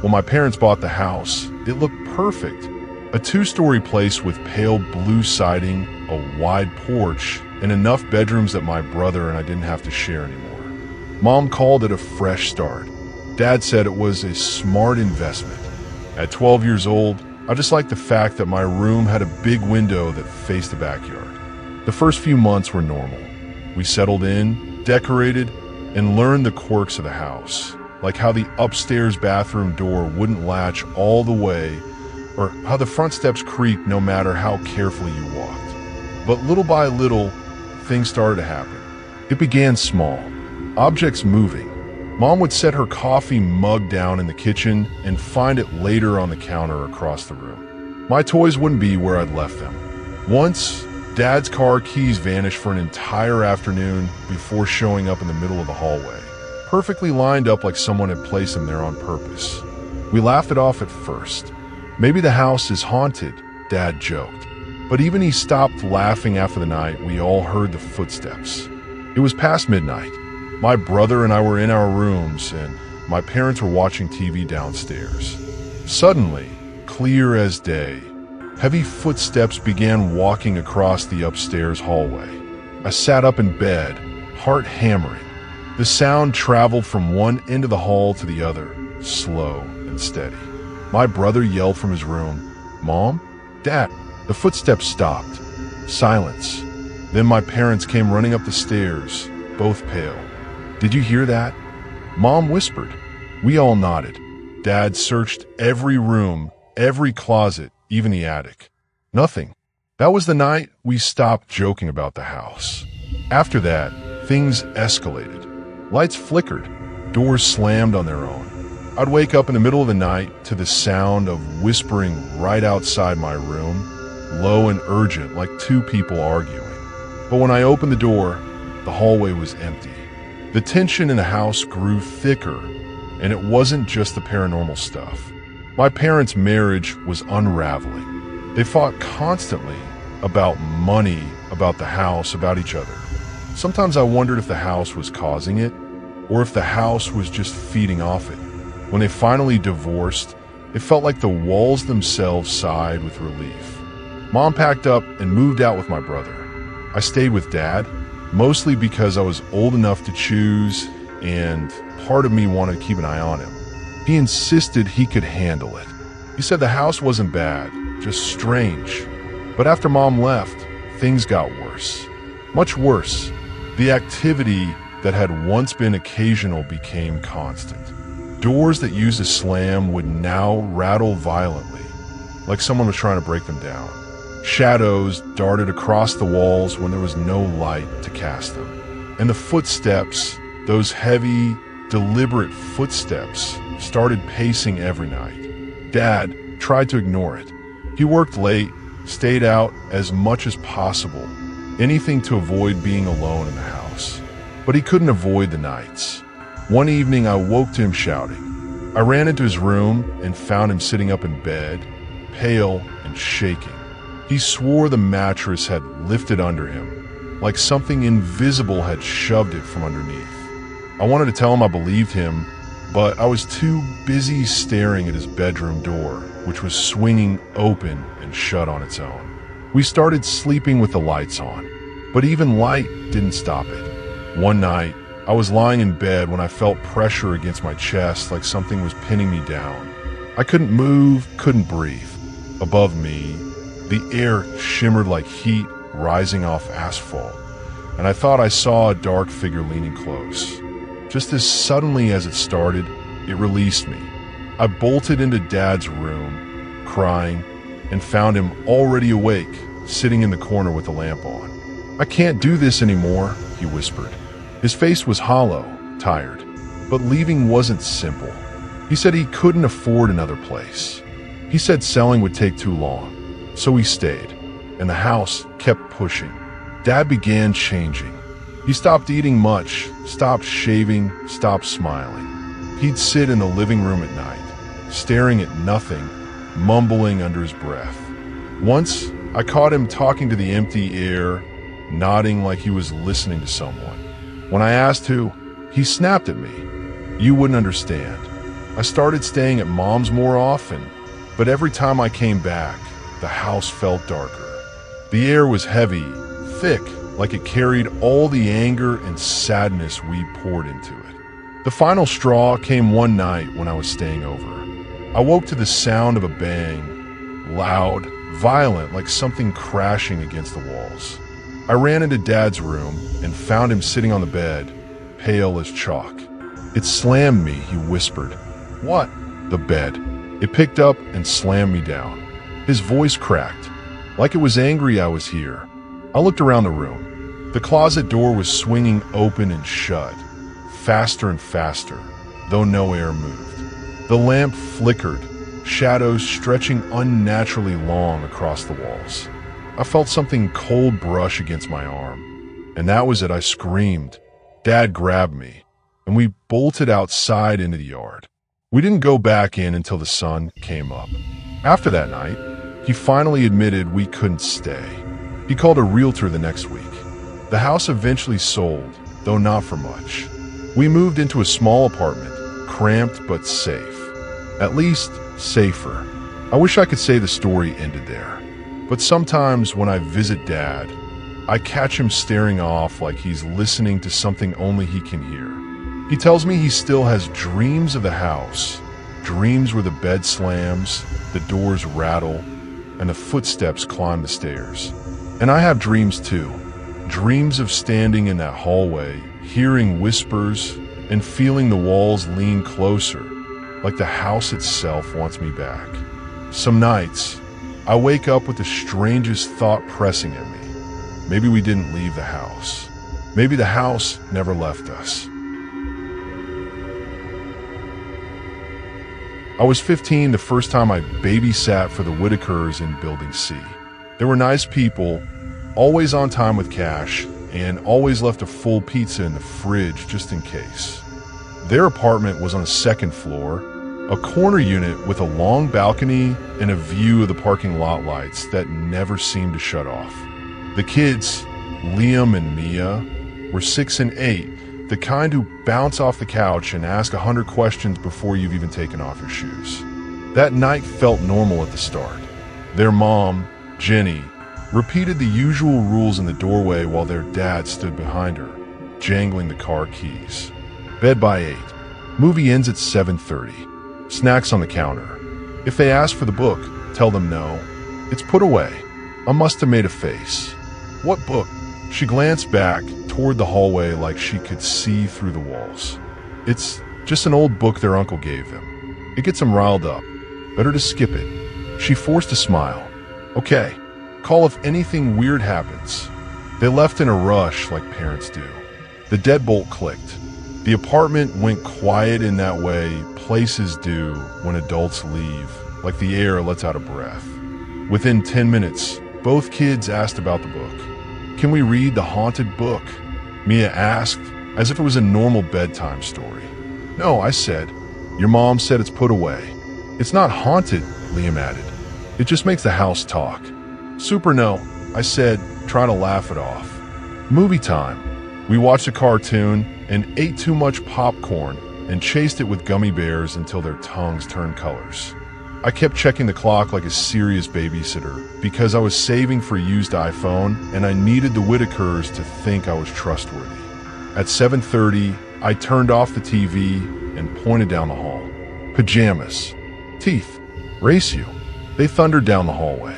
When my parents bought the house, it looked perfect. A two-story place with pale blue siding, a wide porch, and enough bedrooms that my brother and I didn't have to share anymore. Mom called it a fresh start. Dad said it was a smart investment. At 12 years old, I just liked the fact that my room had a big window that faced the backyard. The first few months were normal. We settled in, decorated, and learned the quirks of the house, like how the upstairs bathroom door wouldn't latch all the way, or how the front steps creaked no matter how carefully you walked. But little by little, things started to happen. It began small, objects moving. Mom would set her coffee mug down in the kitchen and find it later on the counter across the room. My toys wouldn't be where I'd left them. Once, Dad's car keys vanished for an entire afternoon before showing up in the middle of the hallway, perfectly lined up like someone had placed them there on purpose. We laughed it off at first. Maybe the house is haunted, Dad joked. But even he stopped laughing after the night we all heard the footsteps. It was past midnight. My brother and I were in our rooms, and my parents were watching TV downstairs. Suddenly, clear as day, heavy footsteps began walking across the upstairs hallway. I sat up in bed, heart hammering. The sound traveled from one end of the hall to the other, slow and steady. My brother yelled from his room, "Mom? Dad!" The footsteps stopped. Silence. Then my parents came running up the stairs, both pale. "Did you hear that?" Mom whispered. We all nodded. Dad searched every room, every closet, even the attic. Nothing. That was the night we stopped joking about the house. After that, things escalated. Lights flickered. Doors slammed on their own. I'd wake up in the middle of the night to the sound of whispering right outside my room, low and urgent like two people arguing. But when I opened the door, the hallway was empty. The tension in the house grew thicker, and it wasn't just the paranormal stuff. My parents' marriage was unraveling. They fought constantly about money, about the house, about each other. Sometimes I wondered if the house was causing it, or if the house was just feeding off it. When they finally divorced, it felt like the walls themselves sighed with relief. Mom packed up and moved out with my brother. I stayed with Dad, mostly because I was old enough to choose, and part of me wanted to keep an eye on him. He insisted he could handle it. He said the house wasn't bad, just strange. But after Mom left, things got worse. Much worse. The activity that had once been occasional became constant. Doors that used to slam would now rattle violently, like someone was trying to break them down. Shadows darted across the walls when there was no light to cast them. And the footsteps, those heavy, deliberate footsteps, started pacing every night. Dad tried to ignore it. He worked late, stayed out as much as possible, anything to avoid being alone in the house. But he couldn't avoid the nights. One evening I woke to him shouting. I ran into his room and found him sitting up in bed, pale and shaking. He swore the mattress had lifted under him, like something invisible had shoved it from underneath. I wanted to tell him I believed him, but I was too busy staring at his bedroom door, which was swinging open and shut on its own. We started sleeping with the lights on, but even light didn't stop it. One night, I was lying in bed when I felt pressure against my chest like something was pinning me down. I couldn't move, couldn't breathe. Above me, the air shimmered like heat rising off asphalt, and I thought I saw a dark figure leaning close. Just as suddenly as it started, it released me. I bolted into Dad's room, crying, and found him already awake, sitting in the corner with the lamp on. "I can't do this anymore," he whispered. His face was hollow, tired, but leaving wasn't simple. He said he couldn't afford another place. He said selling would take too long. So he stayed, and the house kept pushing. Dad began changing. He stopped eating much, stopped shaving, stopped smiling. He'd sit in the living room at night, staring at nothing, mumbling under his breath. Once, I caught him talking to the empty air, nodding like he was listening to someone. When I asked who, he snapped at me. You wouldn't understand. I started staying at Mom's more often, but every time I came back, the house felt darker. The air was heavy, thick, like it carried all the anger and sadness we poured into it. The final straw came one night when I was staying over. I woke to the sound of a bang, loud, violent, like something crashing against the walls. I ran into Dad's room and found him sitting on the bed, pale as chalk. It slammed me, he whispered. What? The bed. It picked up and slammed me down. His voice cracked, like it was angry I was here. I looked around the room. The closet door was swinging open and shut, faster and faster, though no air moved. The lamp flickered, shadows stretching unnaturally long across the walls. I felt something cold brush against my arm, and that was it. I screamed. Dad grabbed me, and we bolted outside into the yard. We didn't go back in until the sun came up. After that night, he finally admitted we couldn't stay. He called a realtor the next week. The house eventually sold, though not for much. We moved into a small apartment, cramped but safe. At least, safer. I wish I could say the story ended there. But sometimes when I visit Dad, I catch him staring off like he's listening to something only he can hear. He tells me he still has dreams of the house, dreams where the bed slams, the doors rattle, and the footsteps climb the stairs. And I have dreams too. Dreams of standing in that hallway, hearing whispers, and feeling the walls lean closer, like the house itself wants me back. Some nights, I wake up with the strangest thought pressing at me. Maybe we didn't leave the house. Maybe the house never left us. I was 15 the first time I babysat for the Whitakers in Building C. They were nice people, always on time with cash, and always left a full pizza in the fridge just in case. Their apartment was on the second floor, a corner unit with a long balcony and a view of the parking lot lights that never seemed to shut off. The kids, Liam and Mia, were 6 and 8, the kind who bounce off the couch and ask 100 questions before you've even taken off your shoes. That night felt normal at the start. Their mom, Jenny, repeated the usual rules in the doorway while their dad stood behind her, jangling the car keys. Bed by 8. Movie ends at 7:30. Snacks on the counter. If they ask for the book, tell them no. It's put away. I must have made a face. What book? She glanced back toward the hallway like she could see through the walls. It's just an old book their uncle gave them. It gets them riled up. Better to skip it. She forced a smile. Okay, call if anything weird happens. They left in a rush like parents do. The deadbolt clicked. The apartment went quiet in that way places do when adults leave, like the air lets out a breath. Within 10 minutes, both kids asked about the book. Can we read the haunted book? Mia asked, as if it was a normal bedtime story. No, I said. Your mom said it's put away. It's not haunted, Liam added. It just makes the house talk. Super no, I said, trying to laugh it off. Movie time. We watched a cartoon and ate too much popcorn and chased it with gummy bears until their tongues turned colors. I kept checking the clock like a serious babysitter because I was saving for a used iPhone and I needed the Whitakers to think I was trustworthy. At 7:30, I turned off the TV and pointed down the hall. Pajamas. Teeth. Race you. They thundered down the hallway.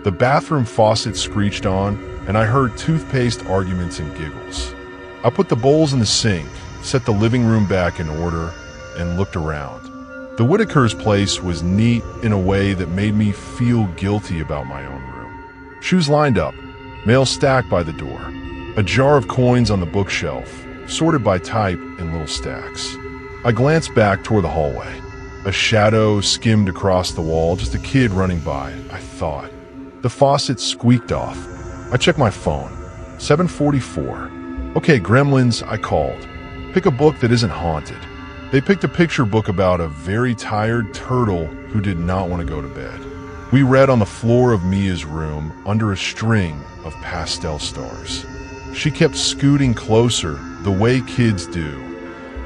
The bathroom faucet screeched on and I heard toothpaste arguments and giggles. I put the bowls in the sink, set the living room back in order, and looked around. The Whitakers' place was neat in a way that made me feel guilty about my own room. Shoes lined up, mail stacked by the door, a jar of coins on the bookshelf, sorted by type in little stacks. I glanced back toward the hallway. A shadow skimmed across the wall, just a kid running by, I thought. The faucet squeaked off. I checked my phone. 7:44. Okay, Gremlins, I called. Pick a book that isn't haunted. They picked a picture book about a very tired turtle who did not want to go to bed. We read on the floor of Mia's room under a string of pastel stars. She kept scooting closer, the way kids do,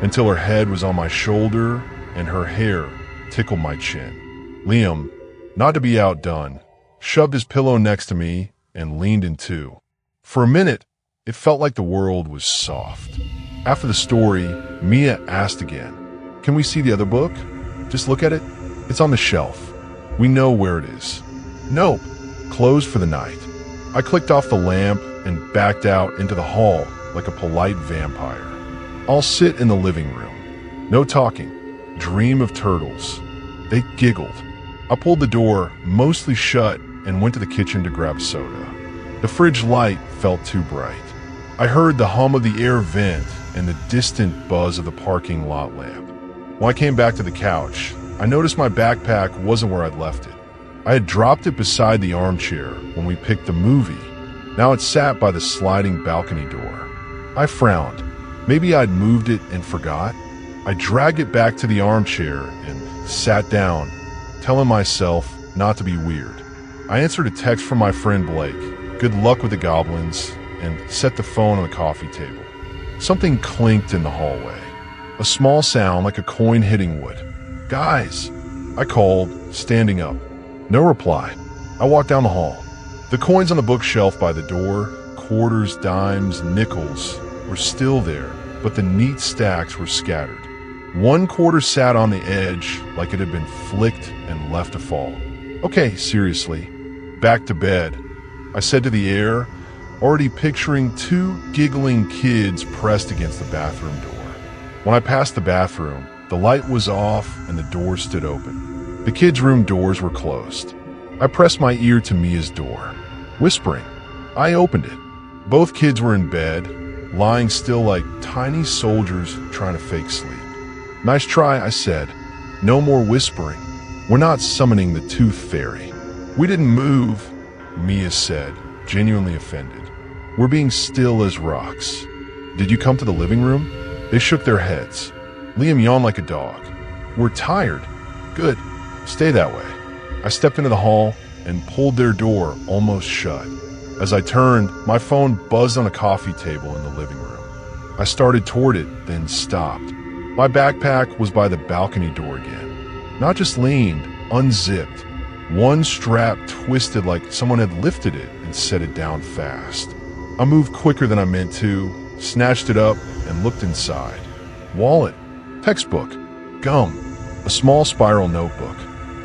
until her head was on my shoulder and her hair tickled my chin. Liam, not to be outdone, shoved his pillow next to me and leaned in too. For a minute, it felt like the world was soft. After the story, Mia asked again, "Can we see the other book? Just look at it? It's on the shelf. We know where it is." "Nope, closed for the night." I clicked off the lamp and backed out into the hall like a polite vampire. "I'll sit in the living room. No talking. Dream of turtles." They giggled. I pulled the door mostly shut and went to the kitchen to grab soda. The fridge light felt too bright. I heard the hum of the air vent and the distant buzz of the parking lot lamp. When I came back to the couch, I noticed my backpack wasn't where I'd left it. I had dropped it beside the armchair when we picked the movie. Now it sat by the sliding balcony door. I frowned. Maybe I'd moved it and forgot. I dragged it back to the armchair and sat down, telling myself not to be weird. I answered a text from my friend Blake, good luck with the goblins, and set the phone on the coffee table. Something clinked in the hallway. A small sound like a coin hitting wood. "Guys," I called, standing up. No reply. I walked down the hall. The coins on the bookshelf by the door, quarters, dimes, nickels, were still there, but the neat stacks were scattered. One quarter sat on the edge like it had been flicked and left to fall. "Okay, seriously, back to bed," I said to the air, already picturing two giggling kids pressed against the bathroom door. When I passed the bathroom, the light was off and the door stood open. The kids' room doors were closed. I pressed my ear to Mia's door, whispering. I opened it. Both kids were in bed, lying still like tiny soldiers trying to fake sleep. "Nice try," I said. "No more whispering. We're not summoning the tooth fairy." "We didn't move," Mia said, genuinely offended. "We're being still as rocks." "Did you come to the living room?" They shook their heads. Liam yawned like a dog. "We're tired." "Good. Stay that way." I stepped into the hall and pulled their door almost shut. As I turned, my phone buzzed on a coffee table in the living room. I started toward it, then stopped. My backpack was by the balcony door again. Not just leaned, unzipped. One strap twisted like someone had lifted it and set it down fast. I moved quicker than I meant to, snatched it up, and looked inside. Wallet, textbook, gum, a small spiral notebook.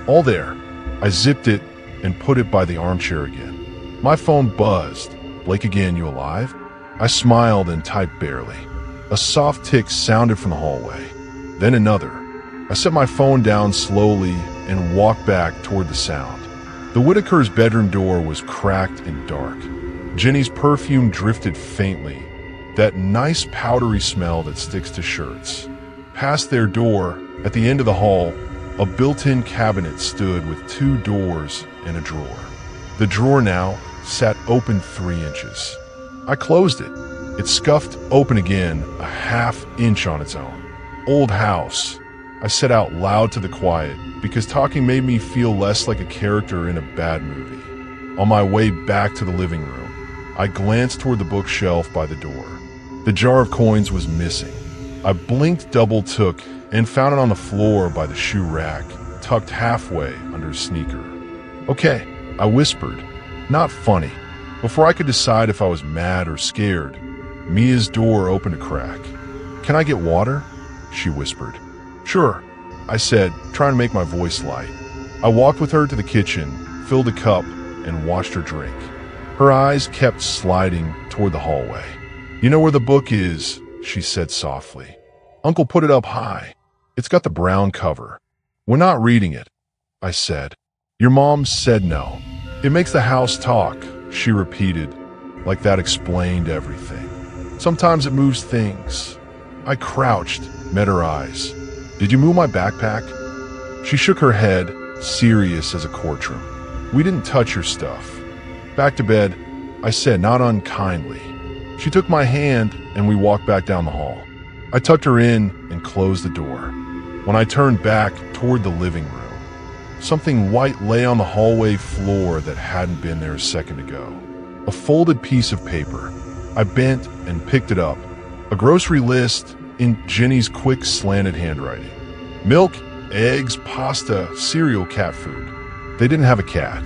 All there. I zipped it and put it by the armchair again. My phone buzzed. "Blake again, you alive?" I smiled and typed barely. A soft tick sounded from the hallway. Then another. I set my phone down slowly and walked back toward the sound. The Whitakers' bedroom door was cracked and dark. Jenny's perfume drifted faintly, that nice powdery smell that sticks to shirts. Past their door, at the end of the hall, a built-in cabinet stood with 2 doors and a drawer. The drawer now sat open 3 inches. I closed it. It scuffed open again, a ½ inch on its own. "Old house," I said out loud to the quiet, because talking made me feel less like a character in a bad movie. On my way back to the living room, I glanced toward the bookshelf by the door. The jar of coins was missing. I blinked, double-took, and found it on the floor by the shoe rack, tucked halfway under a sneaker. "Okay," I whispered. Not funny. Before I could decide if I was mad or scared, Mia's door opened a crack. "Can I get water?" she whispered. "Sure," I said, trying to make my voice light. I walked with her to the kitchen, filled a cup, and watched her drink. Her eyes kept sliding toward the hallway. "You know where the book is," she said softly. "Uncle put it up high. It's got the brown cover." "We're not reading it," I said. "Your mom said no. It makes the house talk," she repeated, like that explained everything. "Sometimes it moves things." I crouched, met her eyes. "Did you move my backpack?" She shook her head, serious as a courtroom. "We didn't touch your stuff." "Back to bed," I said, not unkindly. She took my hand and we walked back down the hall. I tucked her in and closed the door. When I turned back toward the living room, something white lay on the hallway floor that hadn't been there a second ago. A folded piece of paper. I bent and picked it up. A grocery list in Jenny's quick, slanted handwriting. Milk, eggs, pasta, cereal, cat food. They didn't have a cat.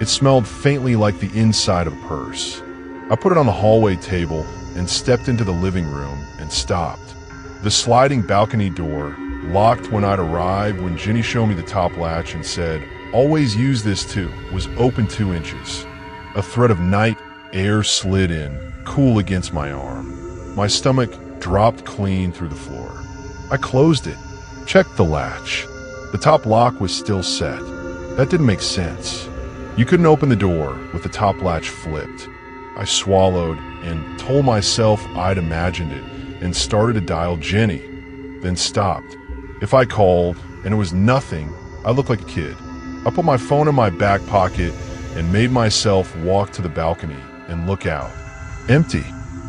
It smelled faintly like the inside of a purse. I put it on the hallway table and stepped into the living room and stopped. The sliding balcony door, locked when I'd arrived, when Jenny showed me the top latch and said, "Always use this too," was open 2 inches. A thread of night air slid in, cool against my arm. My stomach dropped clean through the floor. I closed it, checked the latch. The top lock was still set. That didn't make sense. You couldn't open the door with the top latch flipped. I swallowed and told myself I'd imagined it and started to dial Jenny, then stopped. If I called and it was nothing, I looked like a kid. I put my phone in my back pocket and made myself walk to the balcony and look out. Empty.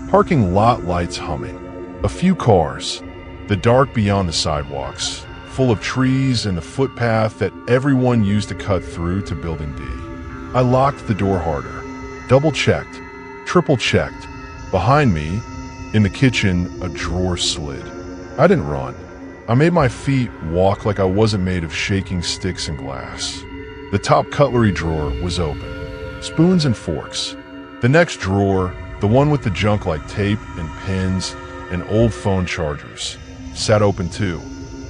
Parking lot lights humming. A few cars. The dark beyond the sidewalks, full of trees and the footpath that everyone used to cut through to Building D. I locked the door harder. Double-checked. Triple-checked. Behind me, in the kitchen, a drawer slid. I didn't run. I made my feet walk like I wasn't made of shaking sticks and glass. The top cutlery drawer was open. Spoons and forks. The next drawer, the one with the junk like tape and pins and old phone chargers, sat open too.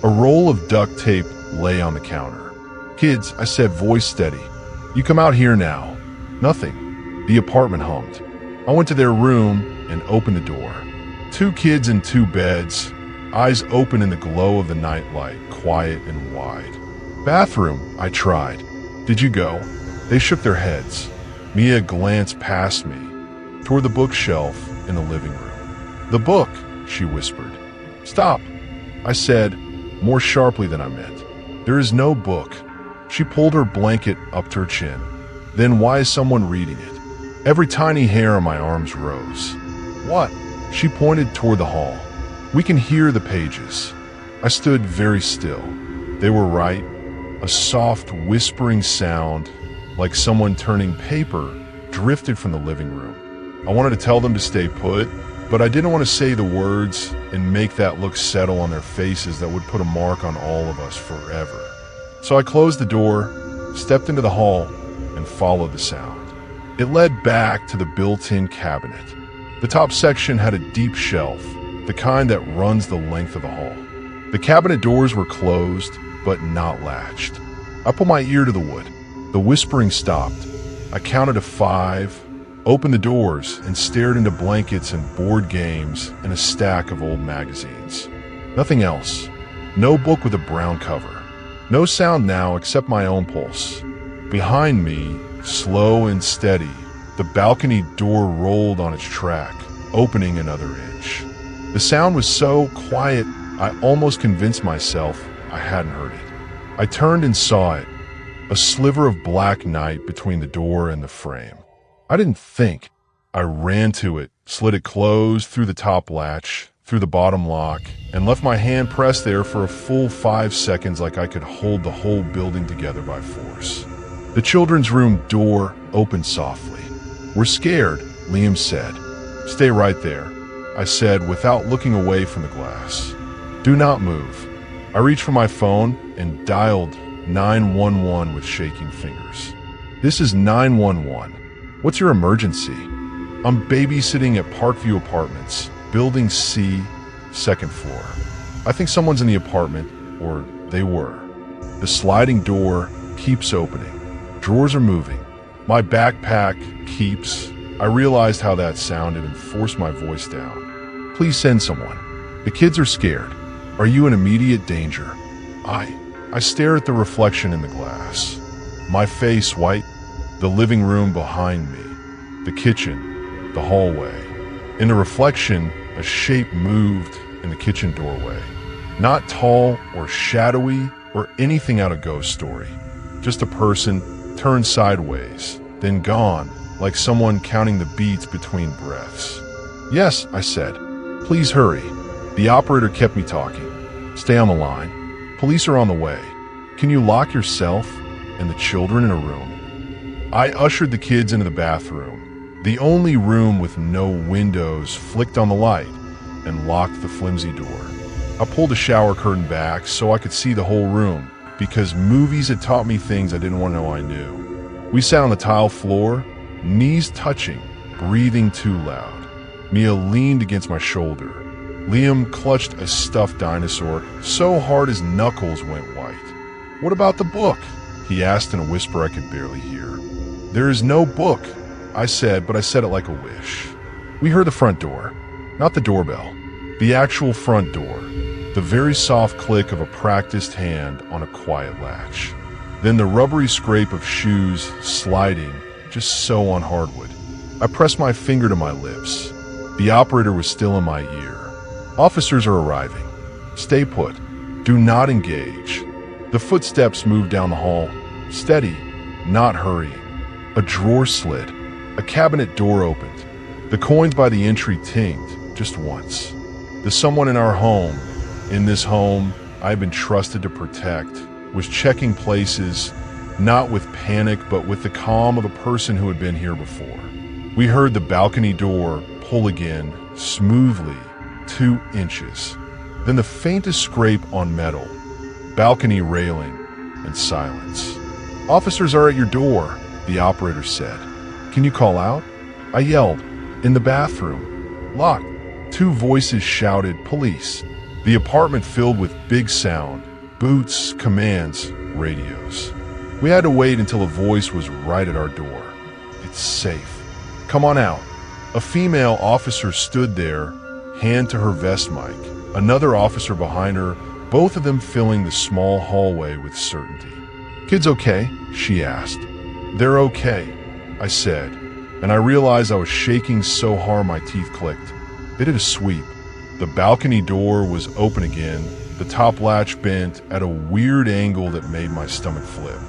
A roll of duct tape lay on the counter. "Kids," I said, voice steady. "You come out here now." Nothing. The apartment hummed. I went to their room and opened the door. 2 kids in 2 beds, eyes open in the glow of the nightlight, quiet and wide. "Bathroom," I tried. "Did you go?" They shook their heads. Mia glanced past me, toward the bookshelf in the living room. "The book," she whispered. "Stop," I said, more sharply than I meant. "There is no book." She pulled her blanket up to her chin. "Then why is someone reading it?" Every tiny hair on my arms rose. "What?" She pointed toward the hall. "We can hear the pages." I stood very still. They were right. A soft, whispering sound, like someone turning paper, drifted from the living room. I wanted to tell them to stay put, but I didn't want to say the words and make that look settle on their faces that would put a mark on all of us forever. So I closed the door, stepped into the hall, and followed the sound. It led back to the built-in cabinet. The top section had a deep shelf, the kind that runs the length of the hall. The cabinet doors were closed, but not latched. I put my ear to the wood. The whispering stopped. I counted to 5, opened the doors, and stared into blankets and board games and a stack of old magazines. Nothing else. No book with a brown cover. No sound now except my own pulse. Behind me, slow and steady, the balcony door rolled on its track, opening another inch. The sound was so quiet, I almost convinced myself I hadn't heard it. I turned and saw it, a sliver of black night between the door and the frame. I didn't think. I ran to it, slid it closed, through the top latch, through the bottom lock, and left my hand pressed there for a full 5 seconds like I could hold the whole building together by force. The children's room door opened softly. "We're scared," Liam said. "Stay right there," I said without looking away from the glass. "Do not move." I reached for my phone and dialed 911 with shaking fingers. "This is 911. What's your emergency?" "I'm babysitting at Parkview Apartments, Building C, 2nd floor. I think someone's in the apartment, or they were." The sliding door keeps opening. Drawers are moving. My backpack keeps. I realized how that sounded and forced my voice down. "Please send someone. The kids are scared. Are you in immediate danger?" I stare at the reflection in the glass. My face white, the living room behind me, the kitchen, the hallway. In the reflection, a shape moved in the kitchen doorway. Not tall or shadowy or anything out of Ghost Story. Just a person turned sideways, then gone, like someone counting the beats between breaths. Yes, I said. Please hurry. The operator kept me talking. Stay on the line. Police are on the way. Can you lock yourself and the children in a room? I ushered the kids into the bathroom, the only room with no windows, flicked on the light, and locked the flimsy door. I pulled the shower curtain back so I could see the whole room, because movies had taught me things I didn't want to know I knew. We sat on the tile floor, knees touching, breathing too loud. Mia leaned against my shoulder. Liam clutched a stuffed dinosaur so hard his knuckles went white. What about the book? He asked in a whisper I could barely hear. There is no book, I said, but I said it like a wish. We heard the front door, not the doorbell, the actual front door, the very soft click of a practiced hand on a quiet latch. Then the rubbery scrape of shoes sliding just so on hardwood. I pressed my finger to my lips. The operator was still in my ear. Officers are arriving. Stay put. Do not engage. The footsteps moved down the hall, steady, not hurrying. A drawer slid. A cabinet door opened. The coins by the entry tinged, just once. The someone in our home, in this home I had been trusted to protect, was checking places, not with panic, but with the calm of a person who had been here before. We heard the balcony door pull again, smoothly, 2 inches. Then the faintest scrape on metal, balcony railing, and silence. Officers are at your door, the operator said. Can you call out? I yelled. In the bathroom. Locked. 2 voices shouted, police. The apartment filled with big sound, boots, commands, radios. We had to wait until a voice was right at our door. It's safe. Come on out. A female officer stood there, hand to her vest mic. Another officer behind her, both of them filling the small hallway with certainty. Kids okay? She asked. They're okay, I said, and I realized I was shaking so hard my teeth clicked. They did a sweep. The balcony door was open again, the top latch bent at a weird angle that made my stomach flip.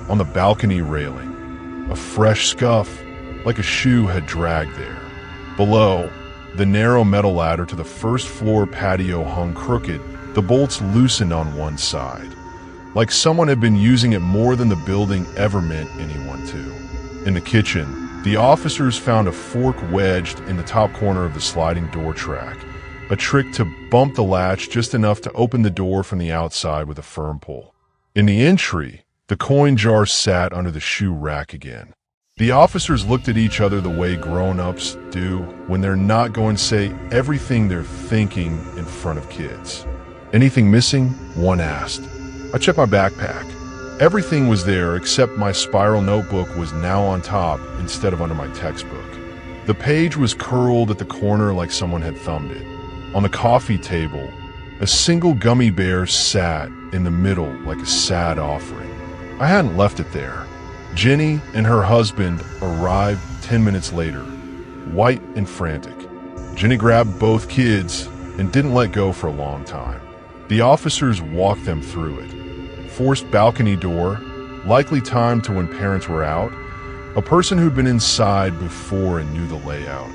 On the balcony railing, a fresh scuff, like a shoe had dragged there. Below, the narrow metal ladder to the first floor patio hung crooked, the bolts loosened on one side, like someone had been using it more than the building ever meant anyone to. In the kitchen, the officers found a fork wedged in the top corner of the sliding door track, a trick to bump the latch just enough to open the door from the outside with a firm pull. In the entry, the coin jar sat under the shoe rack again. The officers looked at each other the way grown-ups do when they're not going to say everything they're thinking in front of kids. Anything missing? One asked. I checked my backpack. Everything was there except my spiral notebook was now on top instead of under my textbook. The page was curled at the corner like someone had thumbed it. On the coffee table, a single gummy bear sat in the middle like a sad offering. I hadn't left it there. Jenny and her husband arrived 10 minutes later, white and frantic. Jenny grabbed both kids and didn't let go for a long time. The officers walked them through it. Forced balcony door, likely timed to when parents were out, a person who'd been inside before and knew the layout,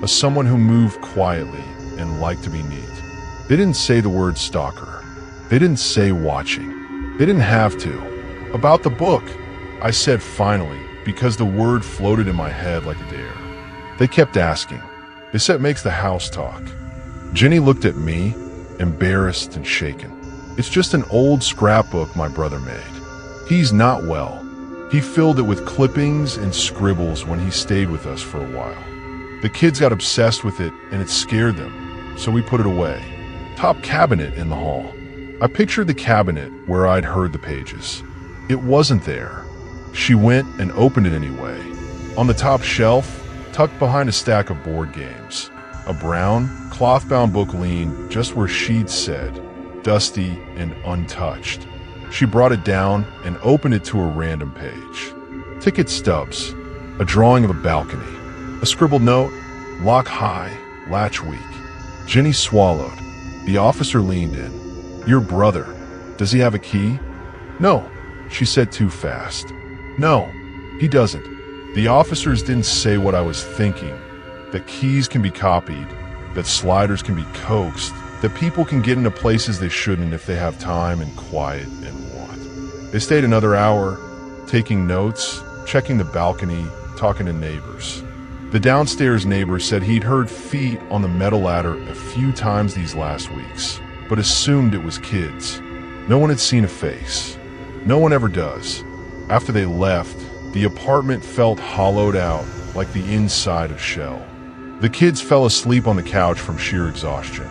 a someone who moved quietly and liked to be neat. They didn't say the word stalker. They didn't say watching. They didn't have to. About the book, I said finally, because the word floated in my head like a dare. They kept asking. They said it makes the house talk. Jenny looked at me, embarrassed and shaken. It's just an old scrapbook my brother made. He's not well. He filled it with clippings and scribbles when he stayed with us for a while. The kids got obsessed with it and it scared them, so we put it away. Top cabinet in the hall. I pictured the cabinet where I'd heard the pages. It wasn't there. She went and opened it anyway. On the top shelf, tucked behind a stack of board games, a brown, cloth-bound book leaned just where she'd said, dusty and untouched. She brought it down and opened it to a random page. Ticket stubs, a drawing of a balcony, a scribbled note, lock high, latch weak. Jenny swallowed. The officer leaned in. Your brother, does he have a key? No, she said too fast. No, he doesn't. The officers didn't say what I was thinking, that keys can be copied, that sliders can be coaxed, that people can get into places they shouldn't if they have time and quiet and want. They stayed another hour, taking notes, checking the balcony, talking to neighbors. The downstairs neighbor said he'd heard feet on the metal ladder a few times these last weeks, but assumed it was kids. No one had seen a face. No one ever does. After they left, the apartment felt hollowed out like the inside of shell. The kids fell asleep on the couch from sheer exhaustion,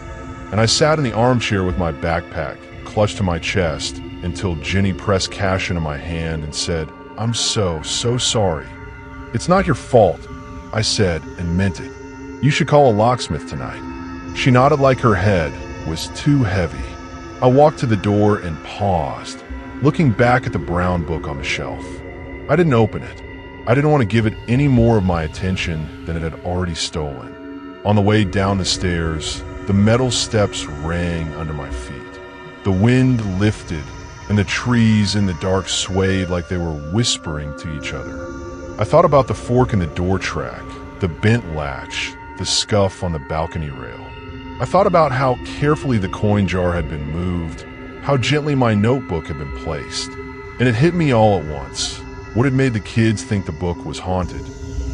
and I sat in the armchair with my backpack clutched to my chest until Jenny pressed cash into my hand and said, "I'm so sorry." "It's not your fault," I said and meant it. "You should call a locksmith tonight." She nodded like her head was too heavy. I walked to the door and paused, looking back at the brown book on the shelf. I didn't open it. I didn't want to give it any more of my attention than it had already stolen. On the way down the stairs, the metal steps rang under my feet. The wind lifted, and the trees in the dark swayed like they were whispering to each other. I thought about the fork in the door track, the bent latch, the scuff on the balcony rail. I thought about how carefully the coin jar had been moved, how gently my notebook had been placed. And it hit me all at once. What had made the kids think the book was haunted?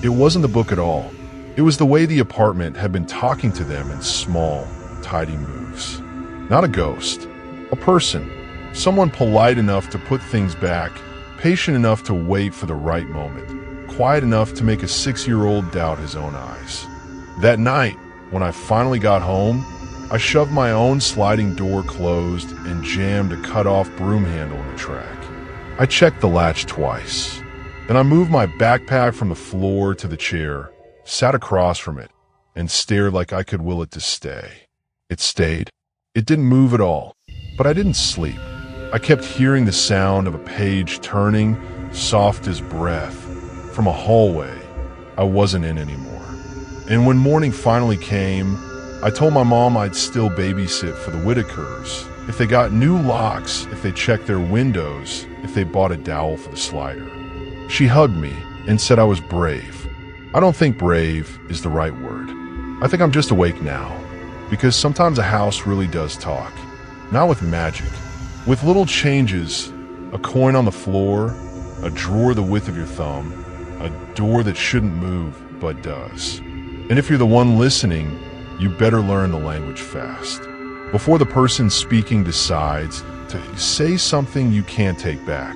It wasn't the book at all. It was the way the apartment had been talking to them in small, tidy moves. Not a ghost. A person. Someone polite enough to put things back, patient enough to wait for the right moment, quiet enough to make a 6-year-old doubt his own eyes. That night, when I finally got home, I shoved my own sliding door closed and jammed a cut-off broom handle in the track. I checked the latch twice. Then I moved my backpack from the floor to the chair, sat across from it, and stared like I could will it to stay. It stayed. It didn't move at all, but I didn't sleep. I kept hearing the sound of a page turning, soft as breath, from a hallway I wasn't in anymore. And when morning finally came, I told my mom I'd still babysit for the Whitakers. If they got new locks, if they checked their windows, if they bought a dowel for the slider. She hugged me and said I was brave. I don't think brave is the right word. I think I'm just awake now, because sometimes a house really does talk. Not with magic. With little changes, a coin on the floor, a drawer the width of your thumb, a door that shouldn't move but does. And if you're the one listening, you better learn the language fast. Before the person speaking decides to say something you can't take back.